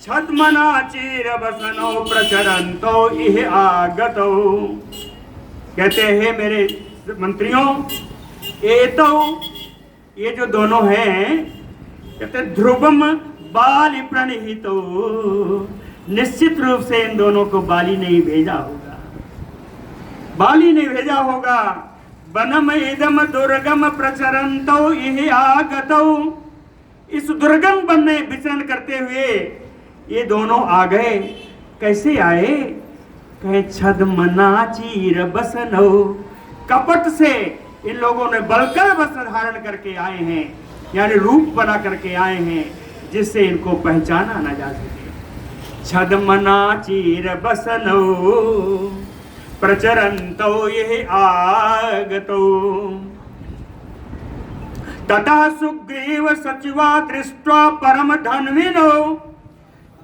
छद्मना चीर वसनौ प्रचरन्तौ इह आगतौ। कहते हैं मेरे मंत्रियों, एतौ, ये जो दोनों हैं, कहते ध्रुवम बालि प्रणहितौ, निश्चित रूप से इन दोनों को बाली नहीं भेजा होगा, बाली ने भेजा होगा। वनम इदम दुर्गम प्रचरन्तौ इह आगतौ, इस दुर्गम वन में विचरण करते हुए ये दोनों आ गए। कैसे आए? कहे छद्मना चीर बसनौ, कपट से इन लोगों ने बलकर वस्त्र धारण करके आए हैं, यानी रूप बना करके आए हैं जिससे इनको पहचाना न जा सके। छद्मना चीर बसनौ प्रचरन्तौ यह आगतौ। ततः सुग्रीव सचिवा दृष्ट्वा परम धन्विनो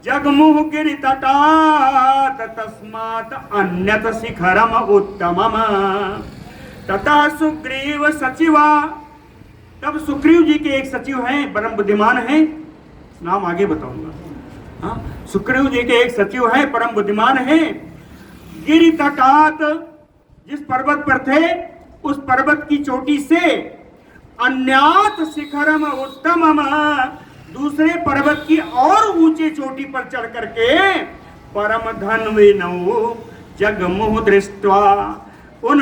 जगमुह गिरि तटात् तस्मात् अन्यत शिखरम उत्तमम। ततः सुग्रीव सचिवा, तब सुग्रीव जी के एक सचिव हैं, परम बुद्धिमान हैं, नाम आगे बताऊंगा। हाँ, सुग्रीव जी के एक सचिव हैं, परम बुद्धिमान हैं। गिरि तटात्, जिस पर्वत पर थे उस पर्वत की चोटी से अन्यात शिखरम उत्तमम, दूसरे पर्वत की और ऊंचे चोटी पर चढ़ करके परम धन्विनौ जगमुह दृष्ट्वा, उन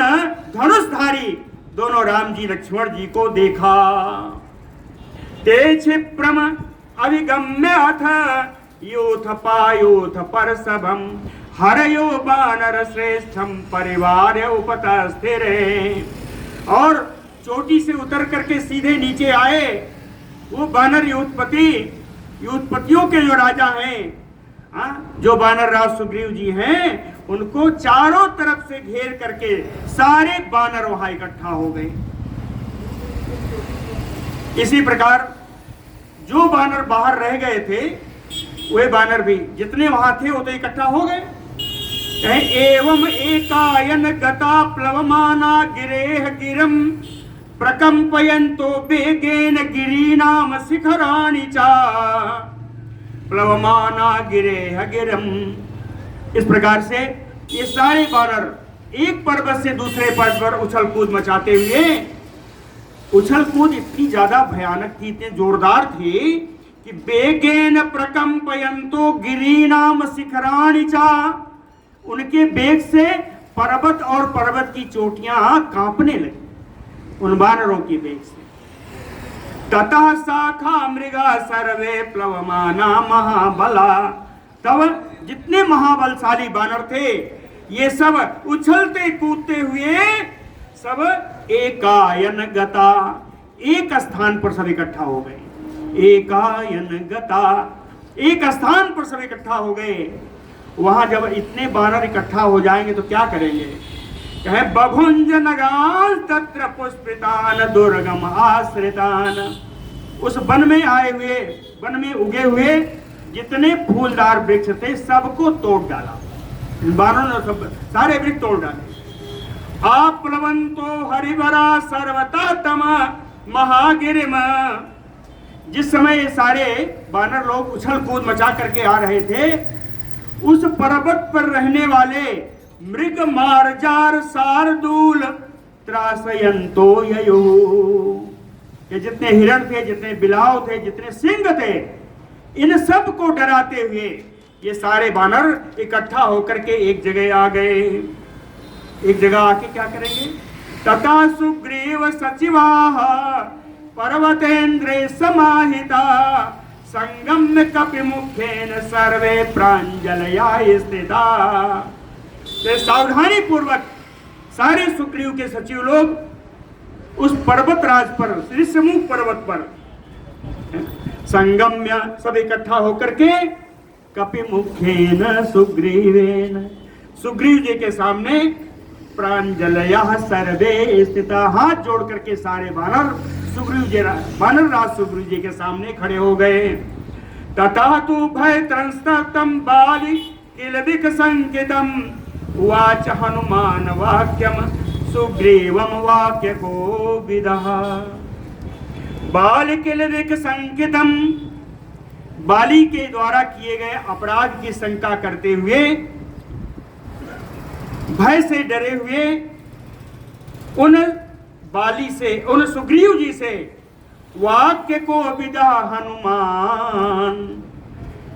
धनुषधारी दोनों राम जी लक्ष्मण जी को देखा। ते क्षिप्रम अभिगम्य अथ योथ पायोथ परसभम हरयो बानर श्रेष्ठम परिवार उपतस्थिरे। और चोटी से उतर करके सीधे नीचे आए वो बानर युद्धपतियों के जो राजा हैं, जो बानर राज सुग्रीव जी हैं, उनको चारों तरफ से घेर करके सारे बानर वहां इकट्ठा हो गए। इसी प्रकार जो बानर बाहर रह गए थे वे बानर भी जितने वहां थे वो तो इकट्ठा हो गए। एवं एकायन गता प्लवमाना गिरेह गिरम प्रकंपयन्तो वेगेन गिरीनाम शिखराणि च प्लवमाना गिरेह गिरम। इस प्रकार से ये सारे बानर एक पर्वत से दूसरे पर्वत पर उछल कूद मचाते हुए, उछल कूद इतनी ज्यादा भयानक थी, इतनी जोरदार थी कि वेगेन प्रकंपयन्तो गिरीनाम शिखराणि च, उनके वेग से पर्वत और पर्वत की चोटियां कांपने लगी, उन बानरों की वेग से। ततः शाखा मृगा सर्वे प्लवमाना महाबला, तब जितने महाबलशाली बानर थे ये सब उछलते कूदते हुए सब एकायन गता, एक स्थान पर सब इकट्ठा हो गए। एकायन गता, एक स्थान पर सब इकट्ठा हो गए। वहां जब इतने बानर इकट्ठा हो जाएंगे तो क्या करेंगे? कहे बभुंज नगान तत्र पुष्पितान दुर्गम आश्रितान, उस वन में आए हुए, वन में उगे हुए जितने फूलदार वृक्ष थे सबको तोड़ डाला, बानरों ने सब सारे वृक्ष तोड़ डाले। आप्लवंतो हरिवरा सर्वता तम महागिरिम, जिस समय ये सारे बानर लोग उछल कूद मचा करके आ रहे थे, उस पर्वत पर रहने वाले मृग मार्जार शार्दूल त्रासयंतो ययो, ये जितने हिरण थे, जितने बिलाव थे, जितने सिंह थे, इन सब को डराते हुए ये सारे बानर इकट्ठा होकर के एक जगह आ गए। एक जगह आके क्या करेंगे? तथा सुग्रीव सचिवाः पर्वतेन्द्रे समाहिता संगम्य कपिमुखेन सर्वे प्रांजलया स्थिता। सावधानी पूर्वक सारे सुग्रीव के सचिव लोग उस पर्वत राज पर, ऋषमुख पर्वत पर संगम्य सब इकट्ठा होकर के कपिमुखेन सुग्रीवेन, सुग्रीव जी के सामने प्रांजलया सर्वे स्थिता, हाथ जोड़ करके सारे बानर सुग्रीव जी, वानर राज सुग्रीव जी के सामने खड़े हो गए। तथा तु भय त्रंस्तम बाली किलबिक संकितम उवाच हनुमान वाक्यम सुग्रीवम वाक्य को विदः। बाल किलबिक संकितम, बाली के द्वारा किए गए अपराध की शंका करते हुए, भय से डरे हुए उन बाली से, उन सुग्रीव जी से वाक्य को विदा हनुमान,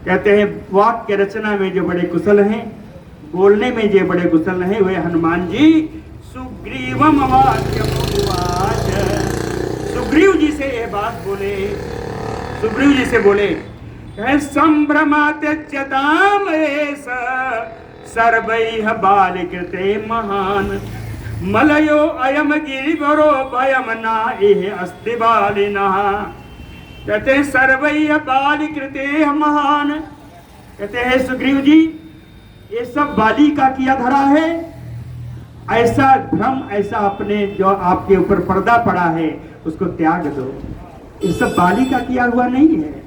कहते हैं वाक्य रचना में जो बड़े कुशल हैं, बोलने में जो बड़े कुशल हैं, वे हनुमान जी सुग्रीवम वाक्यम उवाच, सुग्रीव जी से यह बात बोले। सुग्रीव जी से बोले, संभ्रमात्यज्यताम एष सर्वैः बालिकृते महान मलयो अयम गिरिवरो भयम नाहि अस्ति बालिनः। कहते हैं सर्वैः बालिकृते महान, कहते हैं सुग्रीव जी ये सब बाली का किया धरा है, ऐसा भ्रम, ऐसा अपने जो आपके ऊपर पर्दा पड़ा है उसको त्याग दो, ये सब बाली का किया हुआ नहीं है।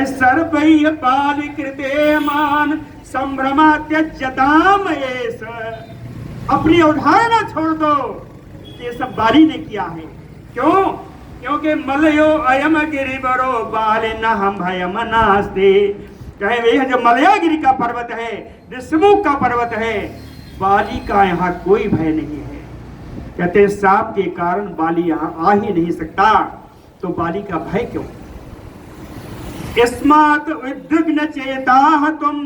सर्वैः बालिकृते महान संभ्रमात्यज्यताम एष, अपनी अवधारणा छोड़ दो, ये सब बाली ने किया है। क्यों? क्योंकि मलयो अयम गिरिवरो बालिनः भयम नास्ति। कहे वे जो मलयागिरी का पर्वत है, ऋषमुख का पर्वत है, बाली का यहाँ कोई भय नहीं है। कहते सांप के कारण बाली यहाँ आ ही नहीं सकता, तो बाली का भय क्यों? इस्मात् विद्विग्न चेताः तुम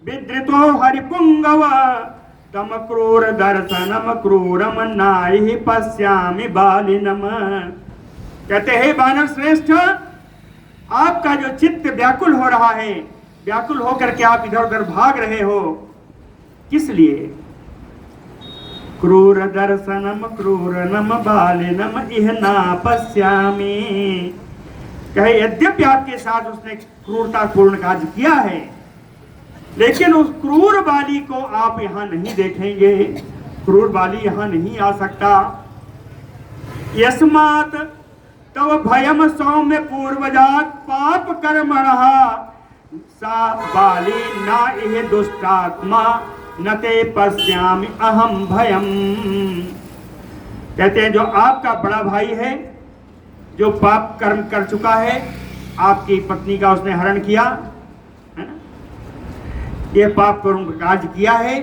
विद्रितो हरिपुंगव तम क्रूर दर्शनम क्रूरम नाहि पश्यामि बालिनम। कहते हैं वानर श्रेष्ठ, आपका जो चित्त व्याकुल हो रहा है, व्याकुल होकर के आप इधर उधर भाग रहे हो, किस लिए? क्रूर दर्शनम क्रूरनम बालिनम इह ना पश्यामि। कहे यद्यपि आपके साथ उसने क्रूरतापूर्ण कार्य किया है, लेकिन उस क्रूर बाली को आप यहां नहीं देखेंगे, क्रूर बाली यहां नहीं आ सकता। यस्मात् तव भयम सौम्य पूर्वजात पाप कर्मणः सा बाली ना इह दुष्टात्मा न ते पश्यामि अहम भयम। कहते हैं जो आपका बड़ा भाई है, जो पाप कर्म कर चुका है, आपकी पत्नी का उसने हरण किया है ना, ये पाप कर्म कार्य किया है,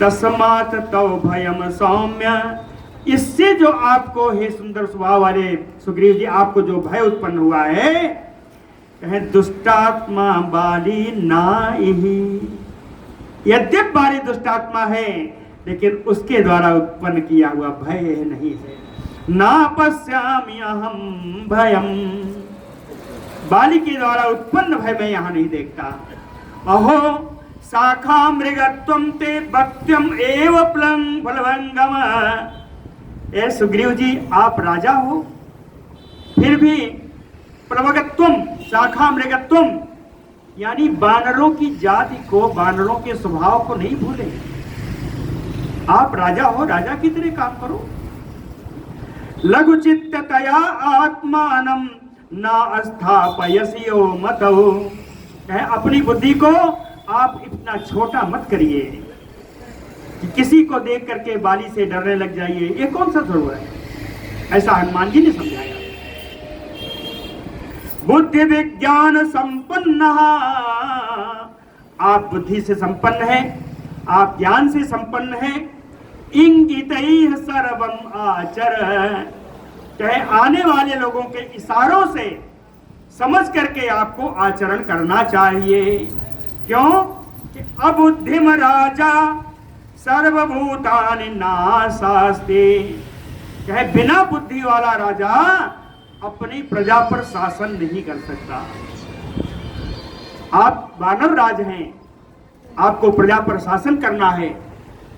तस्मात् तव भयम सौम्य, इससे जो आपको हे सुंदर स्वभाव वाले सुग्रीव जी, आपको जो भय उत्पन्न हुआ है, कहे दुष्टात्मा बाली नाहि। यद्यप बाली दुष्टात्मा है, लेकिन उसके द्वारा उत्पन्न किया हुआ भय नहीं है। ना पश्यामि अहम भयम, बाली के द्वारा उत्पन्न भय मैं यहां नहीं देखता। अहो शाखा मृगत्वम ते भक्त्यम एव फलभंगम। ए सुग्रीव जी, आप राजा हो, फिर भी प्लवगत्वम शाखा मृगत्वम, यानी बानरों की जाति को, बानरों के स्वभाव को नहीं भूले। आप राजा हो, राजा की तरह काम करो। लघु चित्ततया आत्मानम ना स्थापयसियो मतौ। अपनी बुद्धि को आप इतना छोटा मत करिए कि किसी को देख करके बाली से डरने लग जाइए, ये कौन सा स्वरूप है? ऐसा हनुमान जी ने समझाया। बुद्धि विज्ञान संपन्न, आप बुद्धि से संपन्न हैं, आप ज्ञान से संपन्न हैं। इंगितैः सर्वम आचर, चाहे आने वाले लोगों के इशारों से समझ करके आपको आचरण करना चाहिए। क्यों? कि अबुद्धिम राजा सर्वभूतानि नाशास्ति। कहे बिना बुद्धि वाला राजा अपनी प्रजा पर शासन नहीं कर सकता। आप वानर राज हैं, आपको प्रजा पर शासन करना है,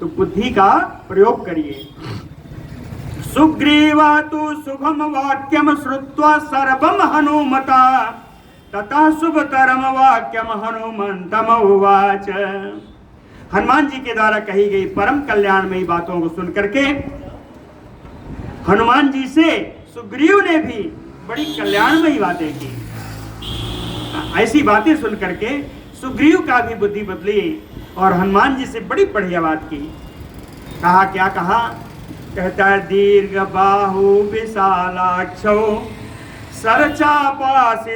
तो बुद्धि का प्रयोग करिए। सुग्रीवा तु शुभम वाक्यम श्रुत्वा सर्वम हनुमता तथा शुभतरम वाक्यम हनुमंतम उवाच। हनुमान जी के द्वारा कही गई परम कल्याणमयी बातों को सुन करके हनुमान जी से सुग्रीव ने भी बड़ी कल्याणमयी बातें की। ऐसी बातें सुन करके सुग्रीव का भी बुद्धि बदली और हनुमान जी से बड़ी बढ़िया बात की। कहा, क्या कहा? कहता है, दीर्घ बाहु विशालाक्षो सरचापासिधारिणो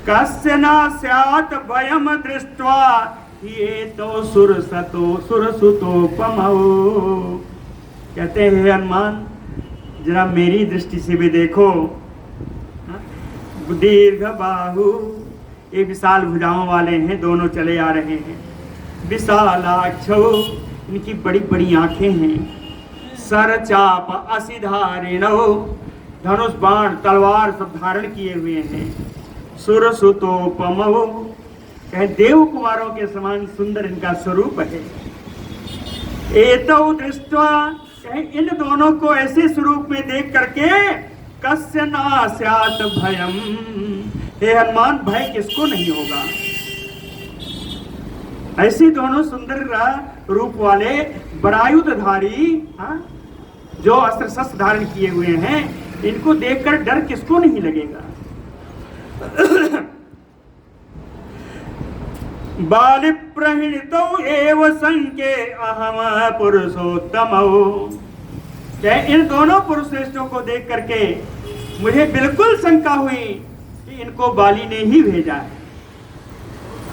कस्य न स्यात् भयम् दृष्ट्वा ये तो सुरसुतोपमो। कहते हैं हनुमान, जरा मेरी दृष्टि से भी देखो। दीर्घ बाहु, ये विशाल भुजाओं वाले हैं, दोनों चले आ रहे हैं। विशालाक्षो, इनकी बड़ी बड़ी आंखें हैं। सरचाप असिधारिणो, धनुष बाण तलवार सब धारण किए हुए हैं। सुरसुतोपमो, कहे देव कुमारों के समान सुंदर इनका स्वरूप है। एतौ दृष्ट्वा, कहे इन दोनों को ऐसे स्वरूप में देख करके कस्य न स्यात् भयम्, हे हनुमान भय किसको नहीं होगा। ऐसे दोनों सुंदर रूप वाले बड़ायुधधारी, जो अस्त्र शस्त्र धारण किए हुए हैं, इनको देखकर डर किसको नहीं लगेगा। बालि प्रहिणितौ एव संके अहम पुरुषोत्तमौ। इन दोनों पुरुष श्रेष्ठों को देख करके मुझे बिल्कुल शंका हुई कि इनको बाली ने ही भेजा है।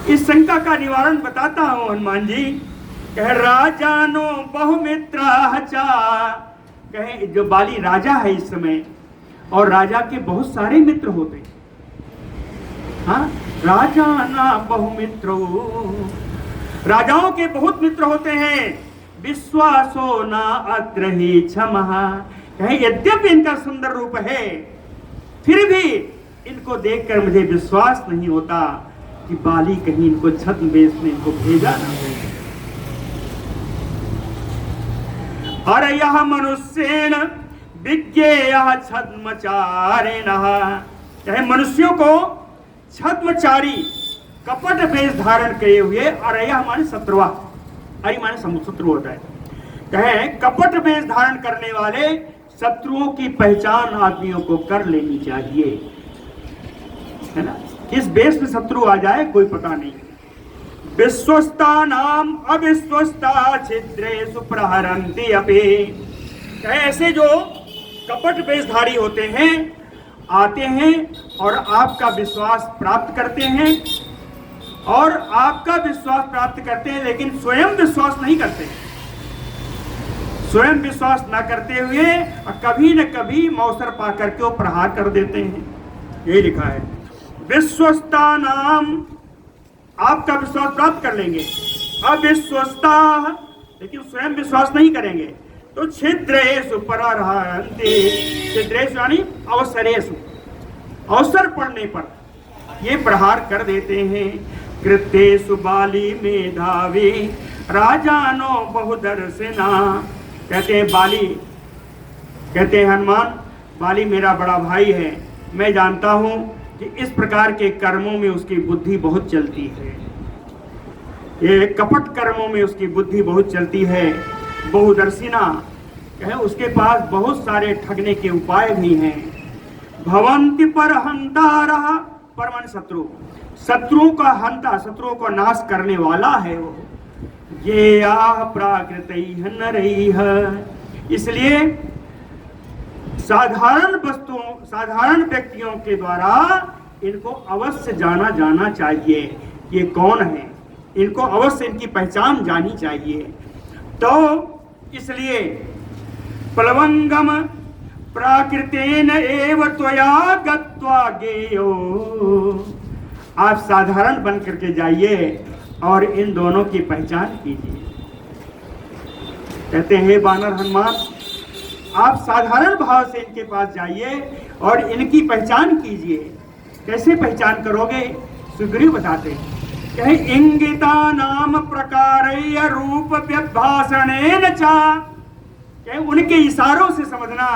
इस शंका का निवारण बताता हूं हनुमान जी। कह, राजानो बहुमित्रा चा, कहे जो बाली राजा है इस समय, और राजा के बहुत सारे मित्र होते हैं। हाँ, राजा ना बहुमित्रो, राजाओं के बहुत मित्र होते हैं। विश्वासो ना अत्र ही क्षमः, कहे यद्यपि इनका सुंदर रूप है, फिर भी इनको देखकर मुझे विश्वास नहीं होता कि बाली कहीं इनको छद्मवेश में इनको भेजा ना हो। अरे यह मनुष्येण विज्ञेयः छद्मचारिणः, कहे मनुष्यों को छद्मचारी कपट वेश धारण किए हुए, और यह हमारे शत्रुआ, अरे माने शत्रु होता है। कहे कपट वेश धारण करने वाले शत्रुओं की पहचान आदमियों को कर लेनी चाहिए, है ना। किस वेश में शत्रु आ जाए कोई पता नहीं। विश्वस्ता नाम अविश्वस्ता छिद्रेषु प्रहरन्ति अपि, ऐसे जो कपट वेशधारी होते हैं, आते हैं और आपका विश्वास प्राप्त करते हैं, और आपका विश्वास प्राप्त करते हैं, लेकिन स्वयं विश्वास नहीं करते। स्वयं विश्वास न करते हुए और कभी न कभी मौसर पाकर के वो प्रहार कर देते हैं। यही लिखा है, विश्वस्ता नाम, आपका विश्वास प्राप्त कर लेंगे, अविश्वस्ता, लेकिन स्वयं विश्वास नहीं करेंगे, तो छिद्रेषु प्रहरन्ति, छिद्रेषु यानी अवसरेषु, अवसर पड़ने पर ये प्रहार कर देते हैं। कृतेषु बाली मेधावी राजानो बहुदर्शना, कहते हैं बाली, कहते हैं हनुमान, बाली मेरा बड़ा भाई है, मैं जानता हूं कि इस प्रकार के कर्मों में उसकी बुद्धि बहुत चलती है, ये कपट कर्मों में उसकी बुद्धि बहुत चलती है। बहुदर्शिना, कहे उसके पास बहुत सारे ठगने के उपाय भी हैं। भवन्ति परहंतारः, परमन शत्रु, शत्रुओं का हंता, शत्रुओं को नाश करने वाला है वो। ये आह प्राकृतैः नरैः, इसलिए साधारण वस्तुओं, साधारण व्यक्तियों के द्वारा इनको अवश्य जाना चाहिए, ये कौन है, इनको अवश्य इनकी पहचान जानी चाहिए। तो इसलिए प्लवंगम प्राकृतेन एव त्वया गत्वा गेयो, आप साधारण बन करके जाइए और इन दोनों की पहचान कीजिए। कहते हैं वानर हनुमान, आप साधारण भाव से इनके पास जाइए और इनकी पहचान कीजिए। कैसे पहचान करोगे? सुग्रीव बताते हैं, कहे इंगिता नाम प्रकारय रूप व्यभाषणेन चा, कहे उनके इशारों से समझना,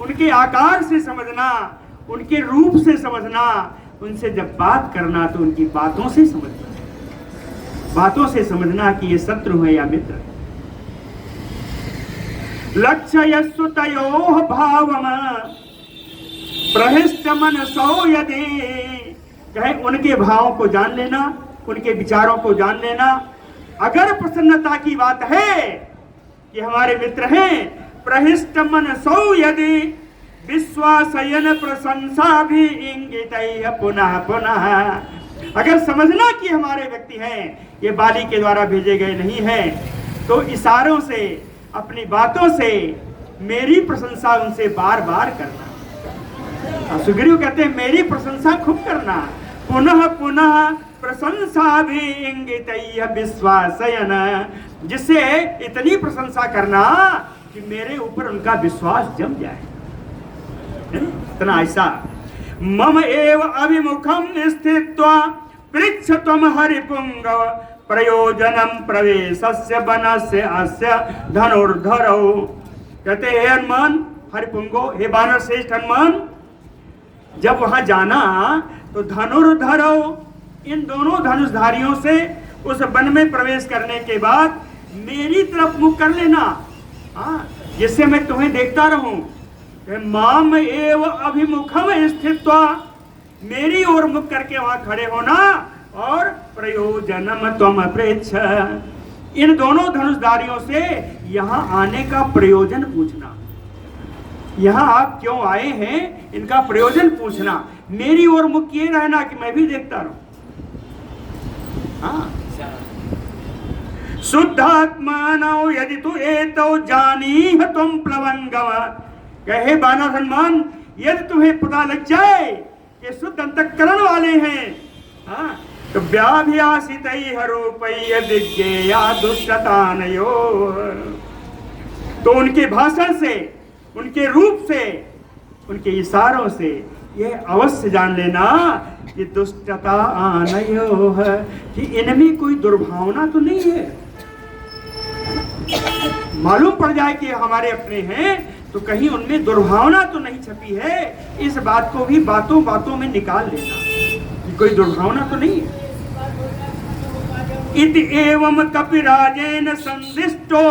उनके आकार से समझना, उनके रूप से समझना, उनसे जब बात करना तो उनकी बातों से समझना, बातों से समझना कि ये शत्रु है या मित्र। लक्ष्यस्सु तयोः भावम प्रहिष्ट मनसो यदि, कहे उनके भावों को जान लेना, उनके विचारों को जान लेना। अगर प्रसन्नता की बात है कि हमारे मित्र हैं, प्रहिष्ट मनसो यदि विश्वासयन प्रशंसा भी इंगितैः पुनः पुनः। अगर समझना कि हमारे व्यक्ति हैं, ये बाली के द्वारा भेजे गए नहीं हैं, तो इशारों से, अपनी बातों से मेरी प्रशंसा उनसे बार बार करना। सुग्रीव कहते हैं मेरी प्रशंसा खूब करना, पुनः पुनः प्रशंसा भी इंगितैः विश्वासयन, जिससे इतनी प्रशंसा करना कि मेरे ऊपर उनका विश्वास जम जाए। इतना ऐसा मम एव अभिमुखम स्थित्वा पृच्छ त्वम हरिपुंगव प्रयोजनम प्रवेशस्य बनस्य अस्य धनुर्धरौ। कहते हे हनुमान, हरिपुंगो, हे वानर श्रेष्ठ हनुमान, जब वहां जाना तो धनुर्धरौ, इन दोनों धनुषधारियों से उस वन में प्रवेश करने के बाद मेरी तरफ मुख कर लेना, जिससे मैं तुम्हें देखता रहूं। माम एव अभिमुखम स्थित्वा, मेरी ओर मुख करके वहां खड़े होना, और प्रयोजनम त्वम पृच्छ, इन दोनों धनुषधारियों से यहां आने का प्रयोजन पूछना। यहां आप क्यों आए हैं, इनका प्रयोजन पूछना। मेरी ओर मुख किए रहना कि मैं भी देखता रहूं। शुद्धात्मानौ यदि तु एतौ जानीह त्वं प्लवंगम। कहे वानर हनुमान, यदि तुम्हें पता लग जाए कि शुद्ध अंतःकरण वाले हैं, तो व्याभियासितैः रूपैः विज्ञेया दुष्टतानयोः, तो उनके भाषण से, उनके रूप से, उनके इशारों से यह अवश्य जान लेना कि दुष्टता आनयोः, कि इनमें कोई दुर्भावना तो नहीं है। मालूम पड़ जाए कि हमारे अपने हैं, तो कहीं उनमें दुर्भावना तो नहीं छपी है। इस बात को भी बातों बातों में निकाल लेना कि कोई दुर्भावना तो नहीं है। इति एवं कपिराजेन संदिष्टो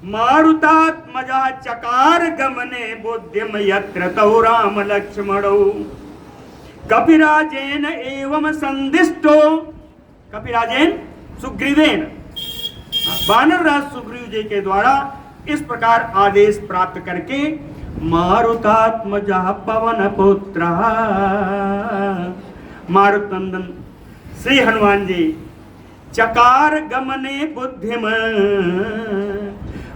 मारुतात्मजा चकार गमने बुद्धिम यत्र तौ राम लक्ष्मणौ। कपिराजेन एवं संदिष्टो, कपिराजेन सुग्रीवेन, वानर राज सुग्रीव जी के द्वारा इस प्रकार आदेश प्राप्त करके, मारुतात्मजा पवन पुत्र, मारुतनंदन श्री हनुमान जी चकार गमने बुद्धिम,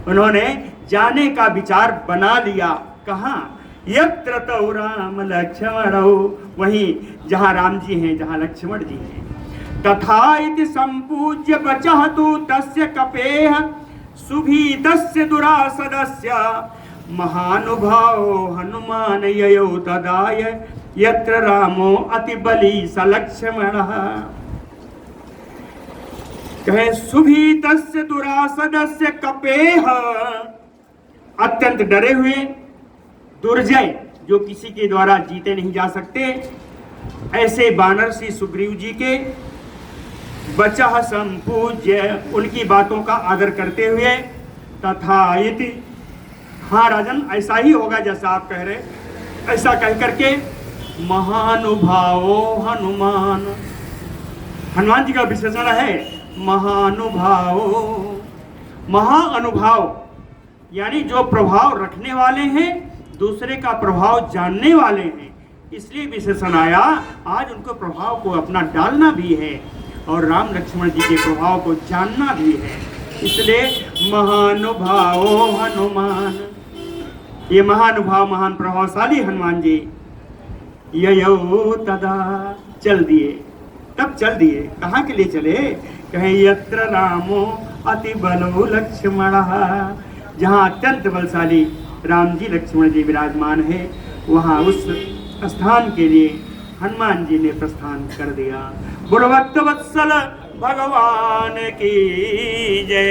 उन्होंने जाने का विचार बना लिया। कहाँ? यत्र तौ राम लक्ष्मणौ, वहीं जहाँ राम जी हैं, जहाँ लक्ष्मण जी हैं। तथा इति संपूज्य बचहतु तस्य कपेह सुभीतस्य दुरासदस्य महानुभावो हनुमान ययौ तदाय यत्र रामो अतिबली स लक्ष्मणः। कहे सुभीतस्य दुरासदस्य कपेह, अत्यंत डरे हुए, दुर्जय, जो किसी के द्वारा जीते नहीं जा सकते, ऐसे वानर श्री सुग्रीव जी के बचह संपूज्य, उनकी बातों का आदर करते हुए, तथा इति, हाँ राजन ऐसा ही होगा जैसा आप कह रहे, ऐसा कह करके महानुभावो हनुमान, हनुमान जी का विशेषण है महानुभावो, महाअनुभाव, यानी जो प्रभाव रखने वाले हैं, दूसरे का प्रभाव जानने वाले हैं, इसलिए विशेषण आया। आज उनको प्रभाव को अपना डालना भी है और राम लक्ष्मण जी के प्रभाव को जानना भी है, इसलिए महानुभावो हनुमान, ये महानुभाव, महान प्रभावशाली हनुमान जी ययौ तदा, चल दिए, तब चल दिए। कहाँ के लिए चले? कहें यत्र रामो अति बलो लक्ष्मणः, जहाँ अत्यंत बलशाली राम जी लक्ष्मण जी विराजमान है, वहाँ उस स्थान के लिए हनुमान जी ने प्रस्थान कर दिया। बोलो भक्तवत्सल भगवान की जय।